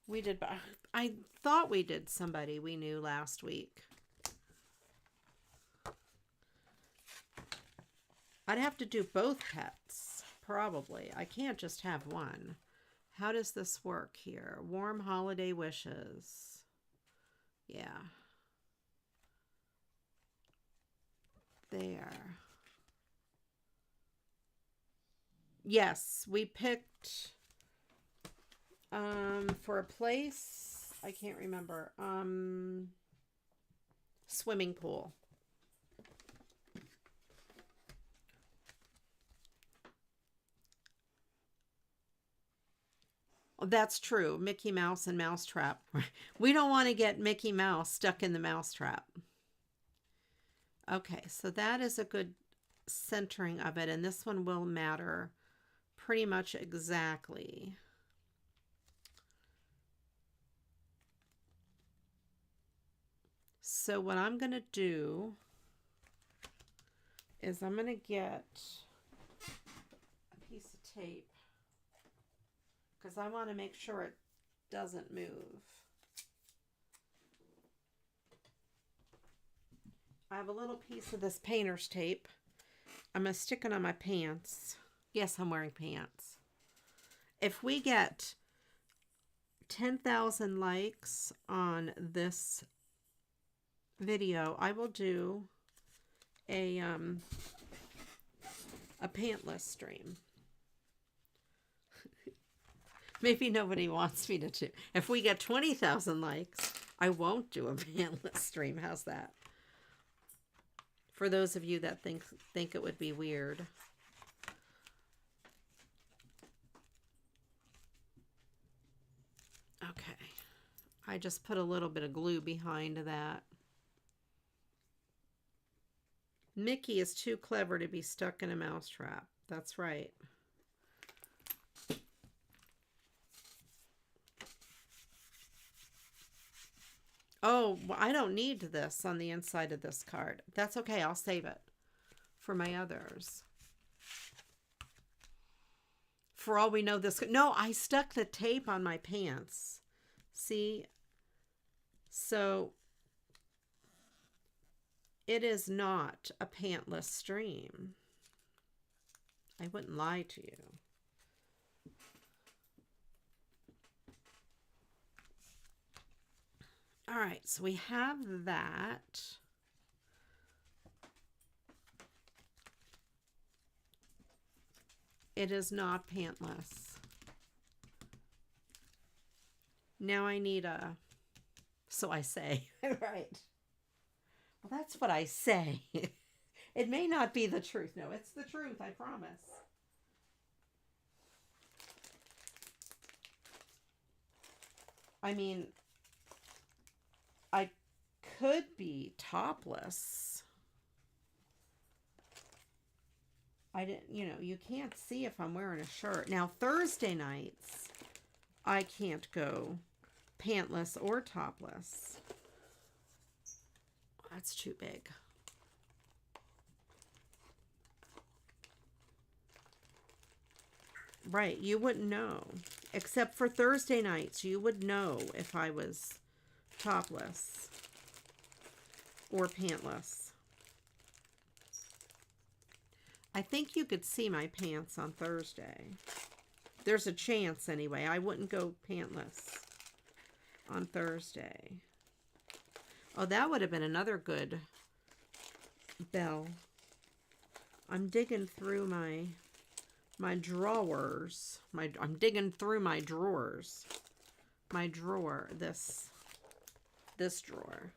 We did, I thought we did somebody we knew last week. I'd have to do both pets, probably. I can't just have one. How does this work here? Warm holiday wishes. Yeah. There. Yes, we picked for a place, I can't remember. Swimming pool. That's true. Mickey Mouse and Mousetrap. We don't want to get Mickey Mouse stuck in the mousetrap. Okay, so that is a good centering of it, and this one will matter pretty much exactly. So what I'm going to do is I'm going to get a piece of tape, because I want to make sure it doesn't move. I have a little piece of this painter's tape. I'm going to stick it on my pants. Yes, I'm wearing pants. If we get 10,000 likes on this video, I will do a pantless stream. Maybe nobody wants me to do. If we get 20,000 likes, I won't do a pantless stream. How's that? For those of you that think it would be weird. Okay. I just put a little bit of glue behind that. Mickey is too clever to be stuck in a mousetrap. That's right. Oh, I don't need this on the inside of this card. That's okay. I'll save it for my others. For all we know, this... No, I stuck the tape on my pants. See? So, it is not a pantless stream. I wouldn't lie to you. All right, so we have that. It is not pantless. Now I need a... So I say. Right. Well, that's what I say. It may not be the truth. No, it's the truth, I promise. I mean, I could be topless. I didn't, you know, you can't see if I'm wearing a shirt. Now, Thursday nights, I can't go pantless or topless. That's too big. Right, you wouldn't know. Except for Thursday nights, you would know if I was topless or pantless. I think you could see my pants on Thursday. There's a chance anyway. I wouldn't go pantless on Thursday. Oh, that would have been another good bell. I'm digging through my drawers. I'm digging through my drawers. My drawer, this drawer.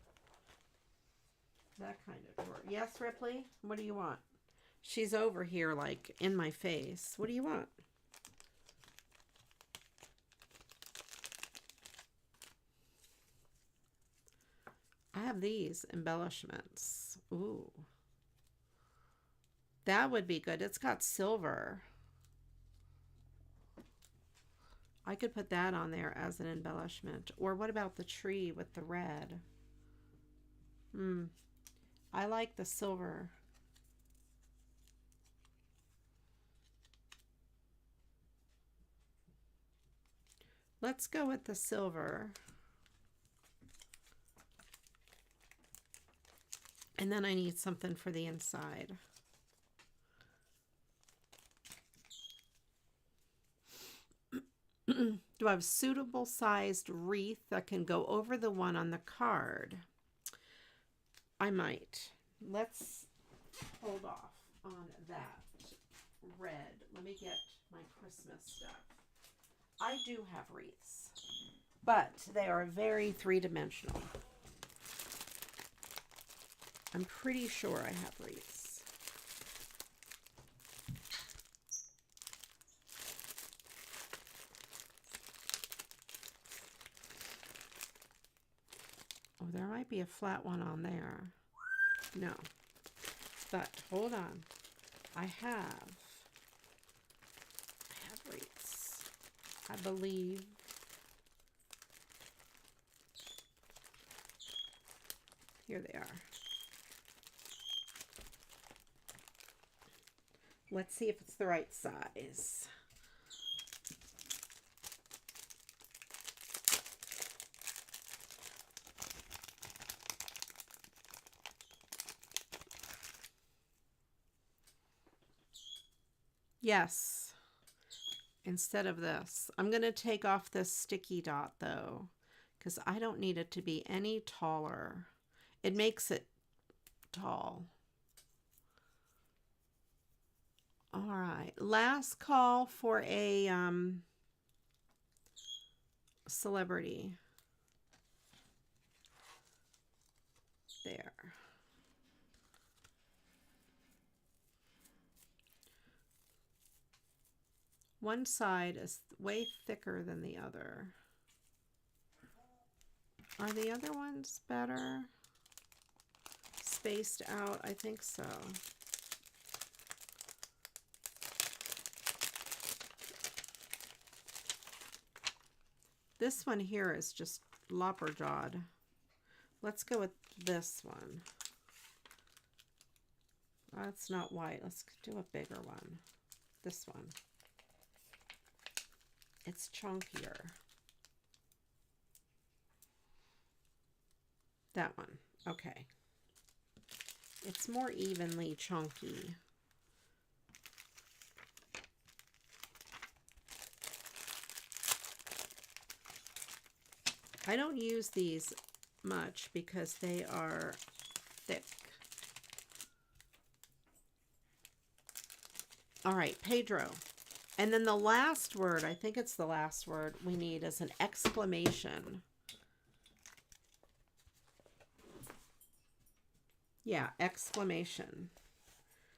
That kind of drawer. Yes, Ripley? What do you want? She's over here like in my face. What do you want? I have these embellishments. Ooh. That would be good. It's got silver. I could put that on there as an embellishment. Or what about the tree with the red? I like the silver. Let's go with the silver. And then I need something for the inside. Do I have a suitable sized wreath that can go over the one on the card? I might. Let's hold off on that red. Let me get my Christmas stuff. I do have wreaths, but they are very three-dimensional. I'm pretty sure I have wreaths. Oh, there might be a flat one on there. No. But hold on. I have wreaths. I believe. Here they are. Let's see if it's the right size. Yes. Instead of this. I'm going to take off this sticky dot though, because I don't need it to be any taller. It makes it tall. All right, last call for a celebrity. There. One side is way thicker than the other. Are the other ones better? spaced out? I think so. This one here is just lopperjawed. Let's go with this one. That's not white. Let's do a bigger one. This one. It's chunkier. That one. Okay. It's more evenly chunky. I don't use these much because they are thick. All right, Pedro. And then the last word, I think it's the last word we need, is an exclamation. Yeah, exclamation.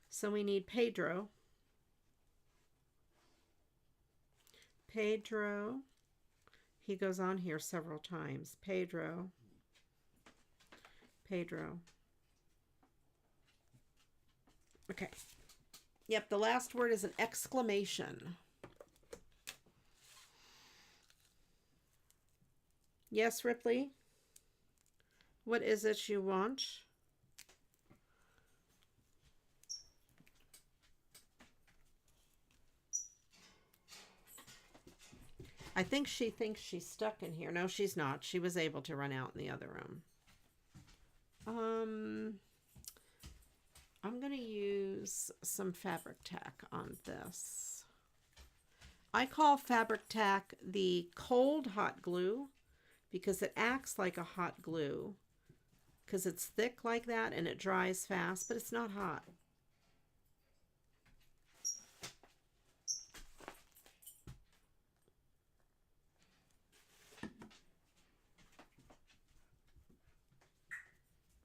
So we need Pedro. Pedro. He goes on here several times. Pedro. Pedro. Okay. Yep, the last word is an exclamation. Yes, Ripley? What is it you want? I think she thinks she's stuck in here. No, she's not. She was able to run out in the other room. I'm going to use some fabric tack on this. I call fabric tack the cold hot glue because it acts like a hot glue because it's thick like that and it dries fast, but it's not hot.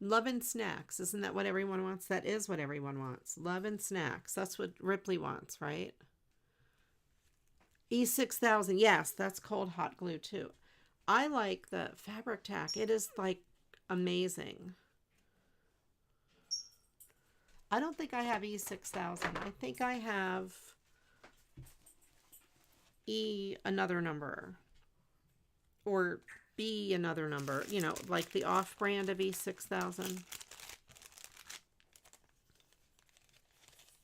Love and snacks. Isn't that what everyone wants? That is what everyone wants. Love and snacks. That's what Ripley wants, right? E6000. Yes, that's cold hot glue too. I like the fabric tack. It is like amazing. I don't think I have E6000. I think I have E another number. Or B another number, you know, like the off-brand of E6000.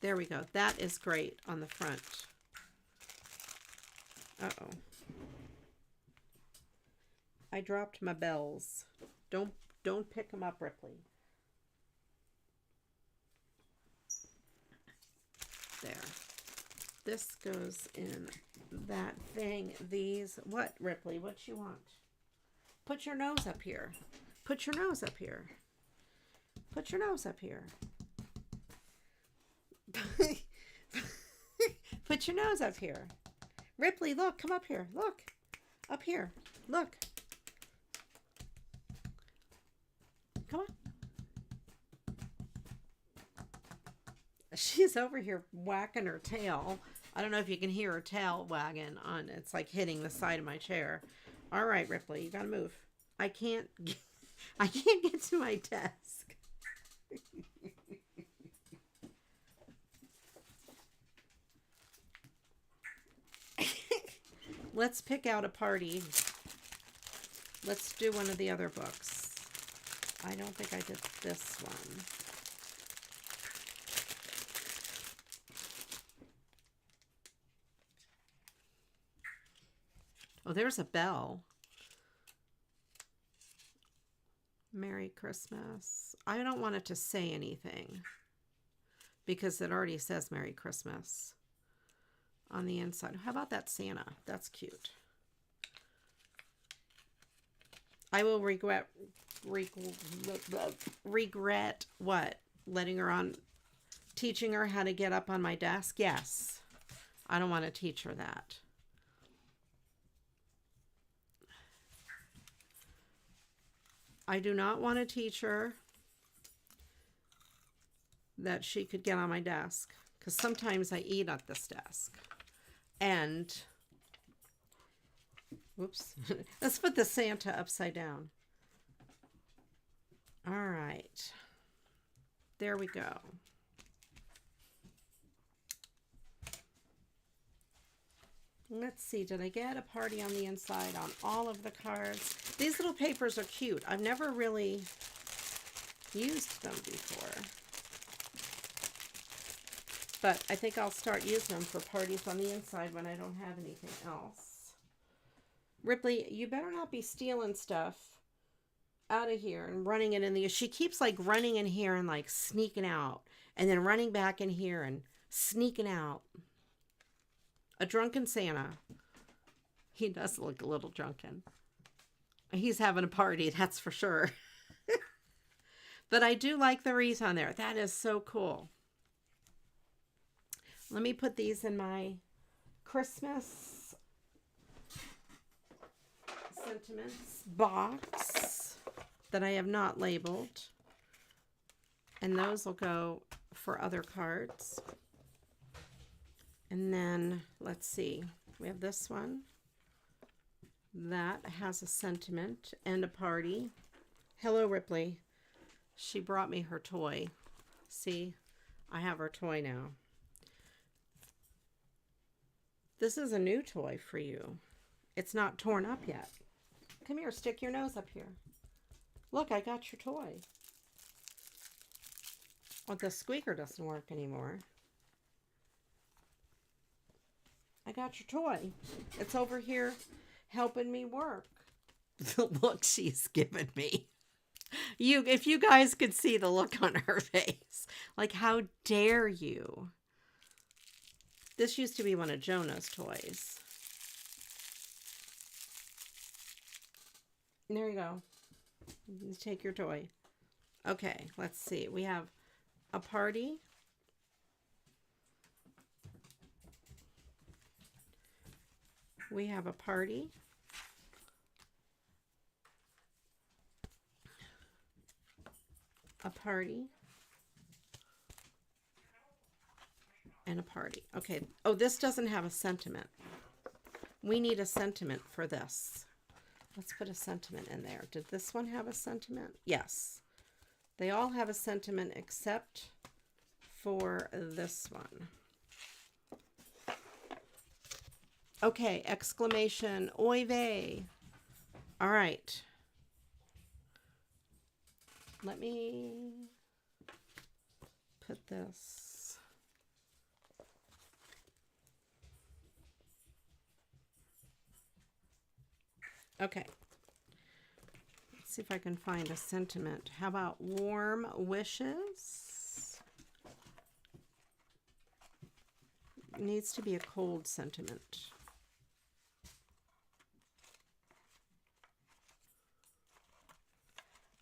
There we go. That is great on the front. Uh-oh. I dropped my bells. Don't pick them up, Ripley. There. This goes in that thing. These, what, Ripley? What you want? Put your nose up here. Put your nose up here. Put your nose up here. Put your nose up here. Ripley, look, come up here. Look. Up here. Look. Come on. She's over here whacking her tail. I don't know if you can hear her tail wagging on. It's like hitting the side of my chair. All right, Ripley, you gotta move. I can't get to my desk. Let's pick out a party. Let's do one of the other books. I don't think I did this one. Oh, there's a bell. Merry Christmas. I don't want it to say anything because it already says Merry Christmas on the inside. How about that Santa? That's cute. I will regret what? Letting her on, teaching her how to get up on my desk? Yes. I don't want to teach her that. I do not want to teach her that she could get on my desk because sometimes I eat at this desk. And, whoops, let's put the Santa upside down. All right. There we go. Let's see, did I get a party on the inside on all of the cards? These little papers are cute. I've never really used them before. But I think I'll start using them for parties on the inside when I don't have anything else. Ripley, you better not be stealing stuff out of here and running it in the... She keeps like running in here and like sneaking out. And then running back in here and sneaking out. A drunken Santa. He does look a little drunken. He's having a party, that's for sure. But I do like the wreath on there. That is so cool. Let me put these in my Christmas sentiments box that I have not labeled. And those will go for other cards. And then, let's see, we have this one. That has a sentiment and a party. Hello, Ripley. She brought me her toy. See, I have her toy now. This is a new toy for you. It's not torn up yet. Come here, stick your nose up here. Look, I got your toy. Well, the squeaker doesn't work anymore. I got your toy. It's over here helping me work. The look she's given me. If you guys could see the look on her face. Like, how dare you? This used to be one of Jonah's toys. There you go. You take your toy. Okay, let's see. We have a party. We have a party. A party. And a party. Okay. Oh, this doesn't have a sentiment. We need a sentiment for this. Let's put a sentiment in there. Did this one have a sentiment? Yes. They all have a sentiment except for this one. Okay, exclamation, oy vey. All right. Let me put this. Okay. Let's see if I can find a sentiment. How about warm wishes? It needs to be a cold sentiment.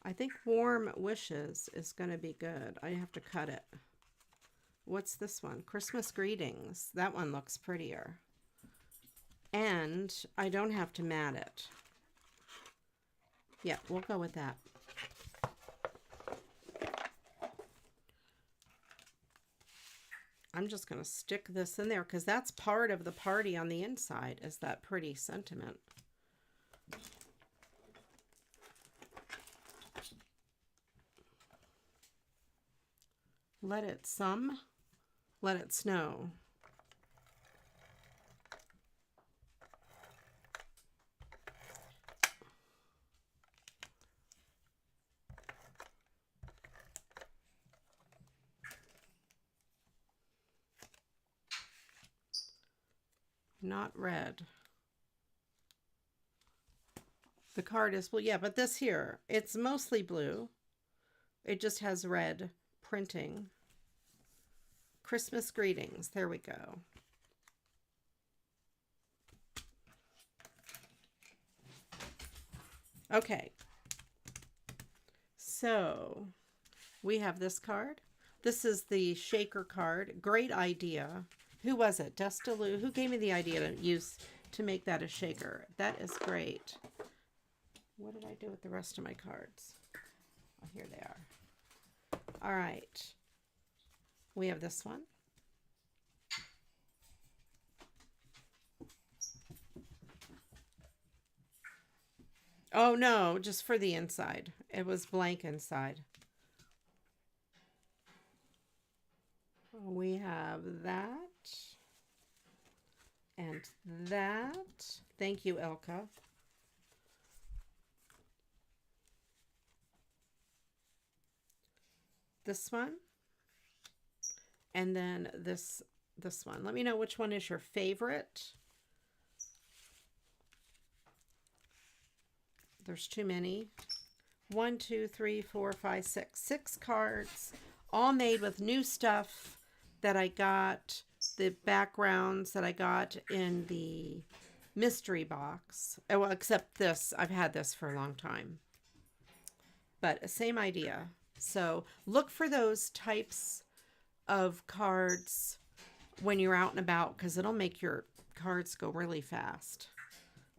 I think warm wishes is going to be good. I have to cut it. What's this one? Christmas greetings. That one looks prettier. And I don't have to mat it. Yeah, we'll go with that. I'm just going to stick this in there because that's part of the party on the inside is that pretty sentiment. Let it let it snow. Not red. The card is blue. Yeah, but this here, it's mostly blue. It just has red printing. Christmas greetings. There we go. Okay. So we have this card. This is the shaker card. Great idea. Who was it? Destaloo. Who gave me the idea to make that a shaker? That is great. What did I do with the rest of my cards? Oh, here they are. All right. We have this one. Oh, no, just for the inside. It was blank inside. We have that and that. Thank you, Elka. This one. And then this one. Let me know which one is your favorite. There's too many. 1, 2, 3, 4, 5, 6. 6 cards, all made with new stuff that I got. The backgrounds that I got in the mystery box. Oh, well, except this. I've had this for a long time. But same idea. So look for those types of cards when you're out and about, because it'll make your cards go really fast.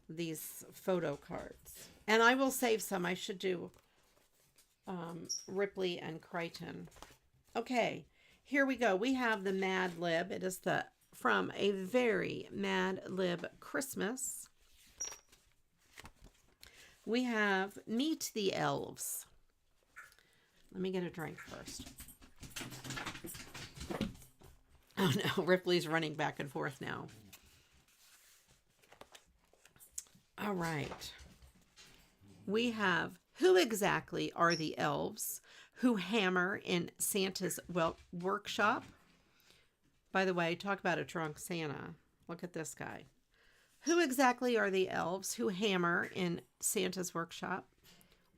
These photo cards. And I will save some. I should do Ripley and Crichton. Okay, here we go. We have the Mad Lib. It is from a very Mad Lib Christmas. We have Meet the Elves. Let me get a drink first. Oh no, Ripley's running back and forth now. All right. We have, who exactly are the elves who hammer in Santa's workshop? By the way, talk about a drunk Santa. Look at this guy. Who exactly are the elves who hammer in Santa's workshop?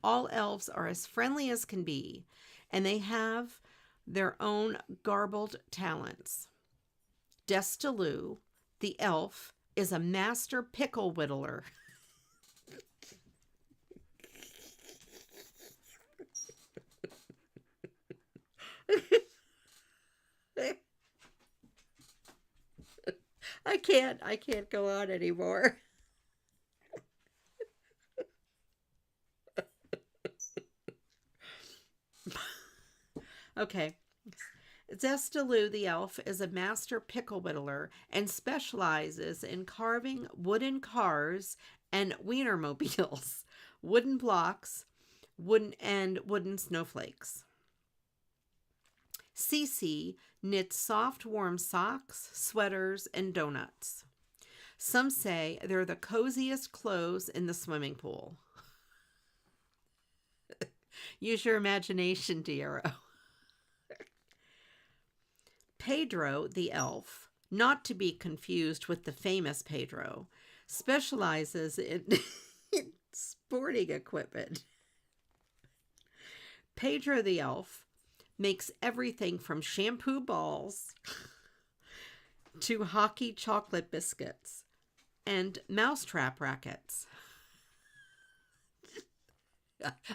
All elves are as friendly as can be, and they have their own garbled talents. Destaloo, the elf, is a master pickle whittler. I can't go on anymore. Okay. Destaloo the elf is a master pickle whittler and specializes in carving wooden cars and wienermobiles, wooden blocks, wooden snowflakes. Cece knits soft, warm socks, sweaters, and donuts. Some say they're the coziest clothes in the swimming pool. Use your imagination, Diero. Pedro, the elf, not to be confused with the famous Pedro, specializes in sporting equipment. Pedro, the elf, makes everything from shampoo balls to hockey chocolate biscuits and mousetrap rackets.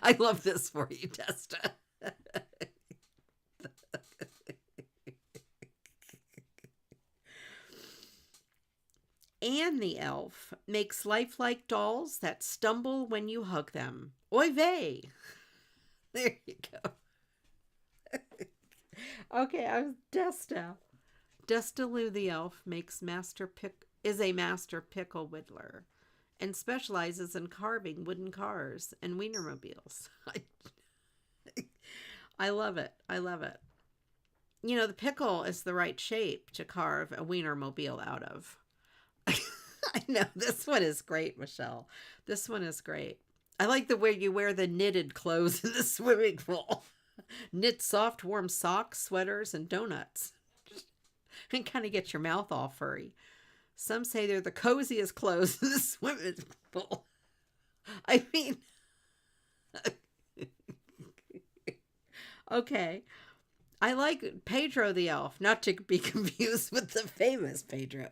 I love this for you, Testa. Anne the elf makes lifelike dolls that stumble when you hug them. Oy vey! There you go. Okay, I was Desta. Destaloo the elf is a master pickle whittler and specializes in carving wooden cars and wienermobiles. I love it. I love it. You know, the pickle is the right shape to carve a wienermobile out of. I know, this one is great, Michelle. This one is great. I like the way you wear the knitted clothes in the swimming pool. Knit soft, warm socks, sweaters, and donuts. And kind of get your mouth all furry. Some say they're the coziest clothes in the swimming pool. I mean... Okay. I like Pedro the elf, not to be confused with the famous Pedro.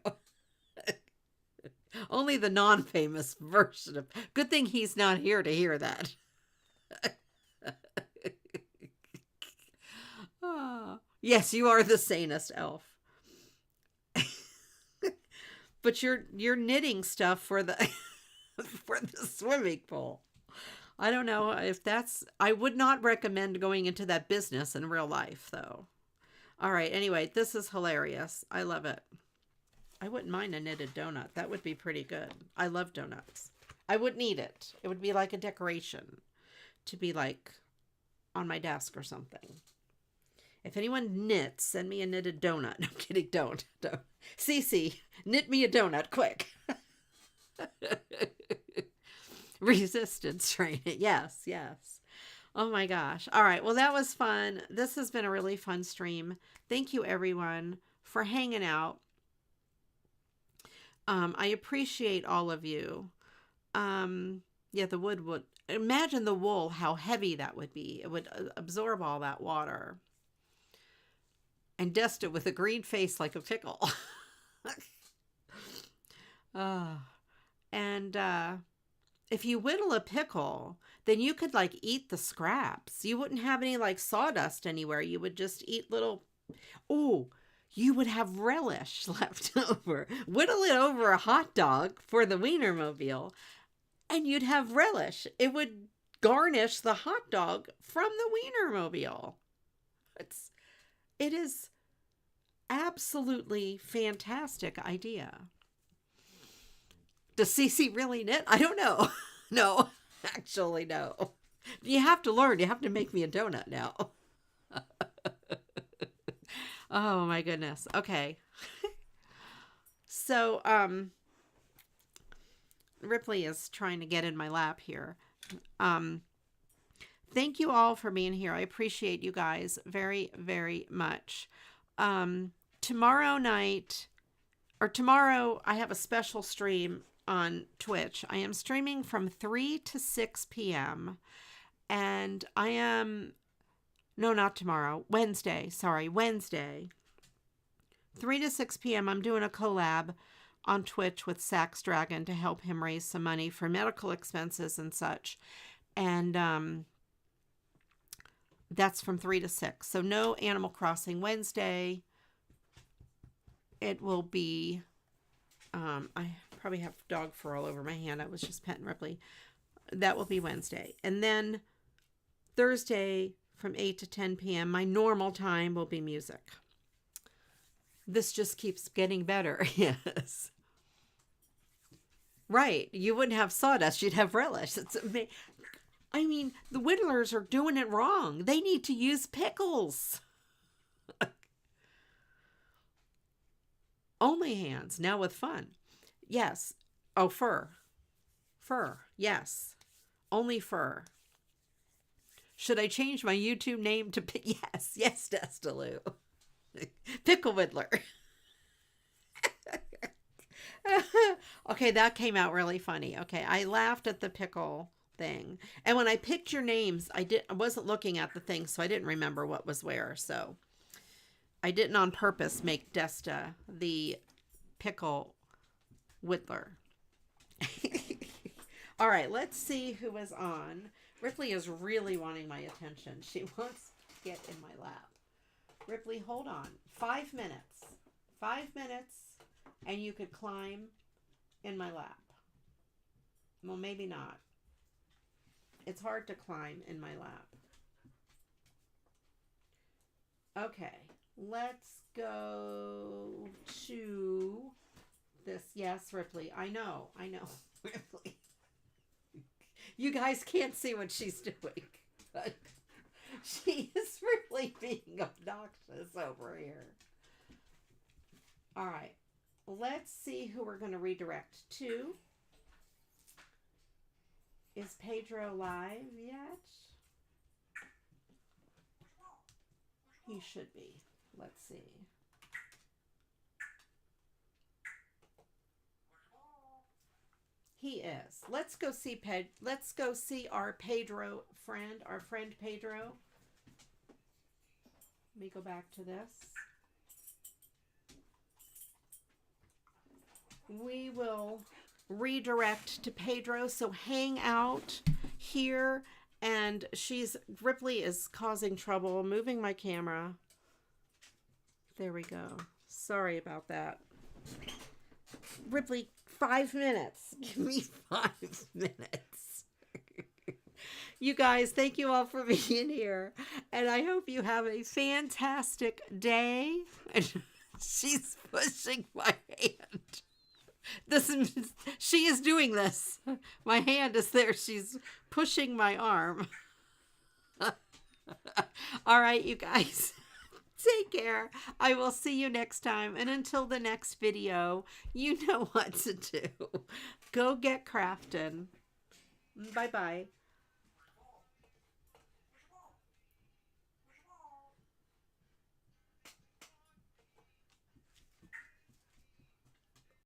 Only the non-famous version of... Good thing he's not here to hear that. Oh, yes, you are the sanest elf. But you're knitting stuff for the for the swimming pool. I don't know if that's... I would not recommend going into that business in real life, though. All right, anyway, this is hilarious. I love it. I wouldn't mind a knitted donut. That would be pretty good. I love donuts. I wouldn't eat it. It would be like a decoration to be like on my desk or something. If anyone knits, send me a knitted donut. No, I'm kidding. Don't. Cece, knit me a donut, quick. Resistance training. Yes, yes. Oh my gosh. All right. Well, that was fun. This has been a really fun stream. Thank you, everyone, for hanging out. I appreciate all of you. Yeah, the wood would, imagine the wool, how heavy that would be. It would absorb all that water. And dust it with a green face like a pickle. And if you whittle a pickle, then you could like eat the scraps. You wouldn't have any like sawdust anywhere. You would just eat little, oh, you would have relish left over. Whittle it over a hot dog for the Wienermobile, and you'd have relish. It would garnish the hot dog from the Wienermobile. It is absolutely fantastic idea. Does Cece really knit? I don't know. No, actually, no. You have to learn. You have to make me a donut now. Oh my goodness. Okay. So, Ripley is trying to get in my lap here. Thank you all for being here. I appreciate you guys very, very much. Tomorrow night, or tomorrow, I have a special stream on Twitch. I am streaming from 3 to 6 p.m. And I am, no, not tomorrow, Wednesday, 3 to 6 p.m. I'm doing a collab on Twitch with Sax Dragon to help him raise some money for medical expenses and such. And that's from 3 to 6. So no Animal Crossing Wednesday. It will be, I probably have dog fur all over my hand. I was just petting Ripley. That will be Wednesday. And then Thursday from 8 to 10 p.m., my normal time will be music. This just keeps getting better. Yes. Right. You wouldn't have sawdust. You'd have relish. It's amazing. I mean, the whittlers are doing it wrong. They need to use pickles. Only hands. Now with fun. Yes. Oh, fur. Fur. Yes. Only fur. Should I change my YouTube name to... Yes. Yes, Destaloo. Pickle Whittler. Okay, that came out really funny. Okay, I laughed at the pickle thing. And when I picked your names, I wasn't looking at the thing, so I didn't remember what was where. So I didn't on purpose make Desta the pickle whittler. All right, let's see who is on. Ripley is really wanting my attention. She wants to get in my lap. Ripley, hold on. 5 minutes. 5 minutes, and you could climb in my lap. Well, maybe not. It's hard to climb in my lap. Okay, let's go to this. Yes, Ripley. I know. Ripley. You guys can't see what she's doing, but she is really being obnoxious over here. All right. Let's see who we're going to redirect to. Is Pedro live yet? He should be. Let's see. He is. Let's go see our Pedro friend, our friend Pedro. Let me go back to this. We will redirect to Pedro, so hang out here. And Ripley is causing trouble moving my camera. There we go. Sorry about that. Ripley, 5 minutes. Give me 5 minutes. You guys, thank you all for being here. And I hope you have a fantastic day. And she's pushing my hand. She is doing this. My hand is there. She's pushing my arm. All right, you guys. Take care. I will see you next time. And until the next video, you know what to do. Go get crafting. Bye-bye.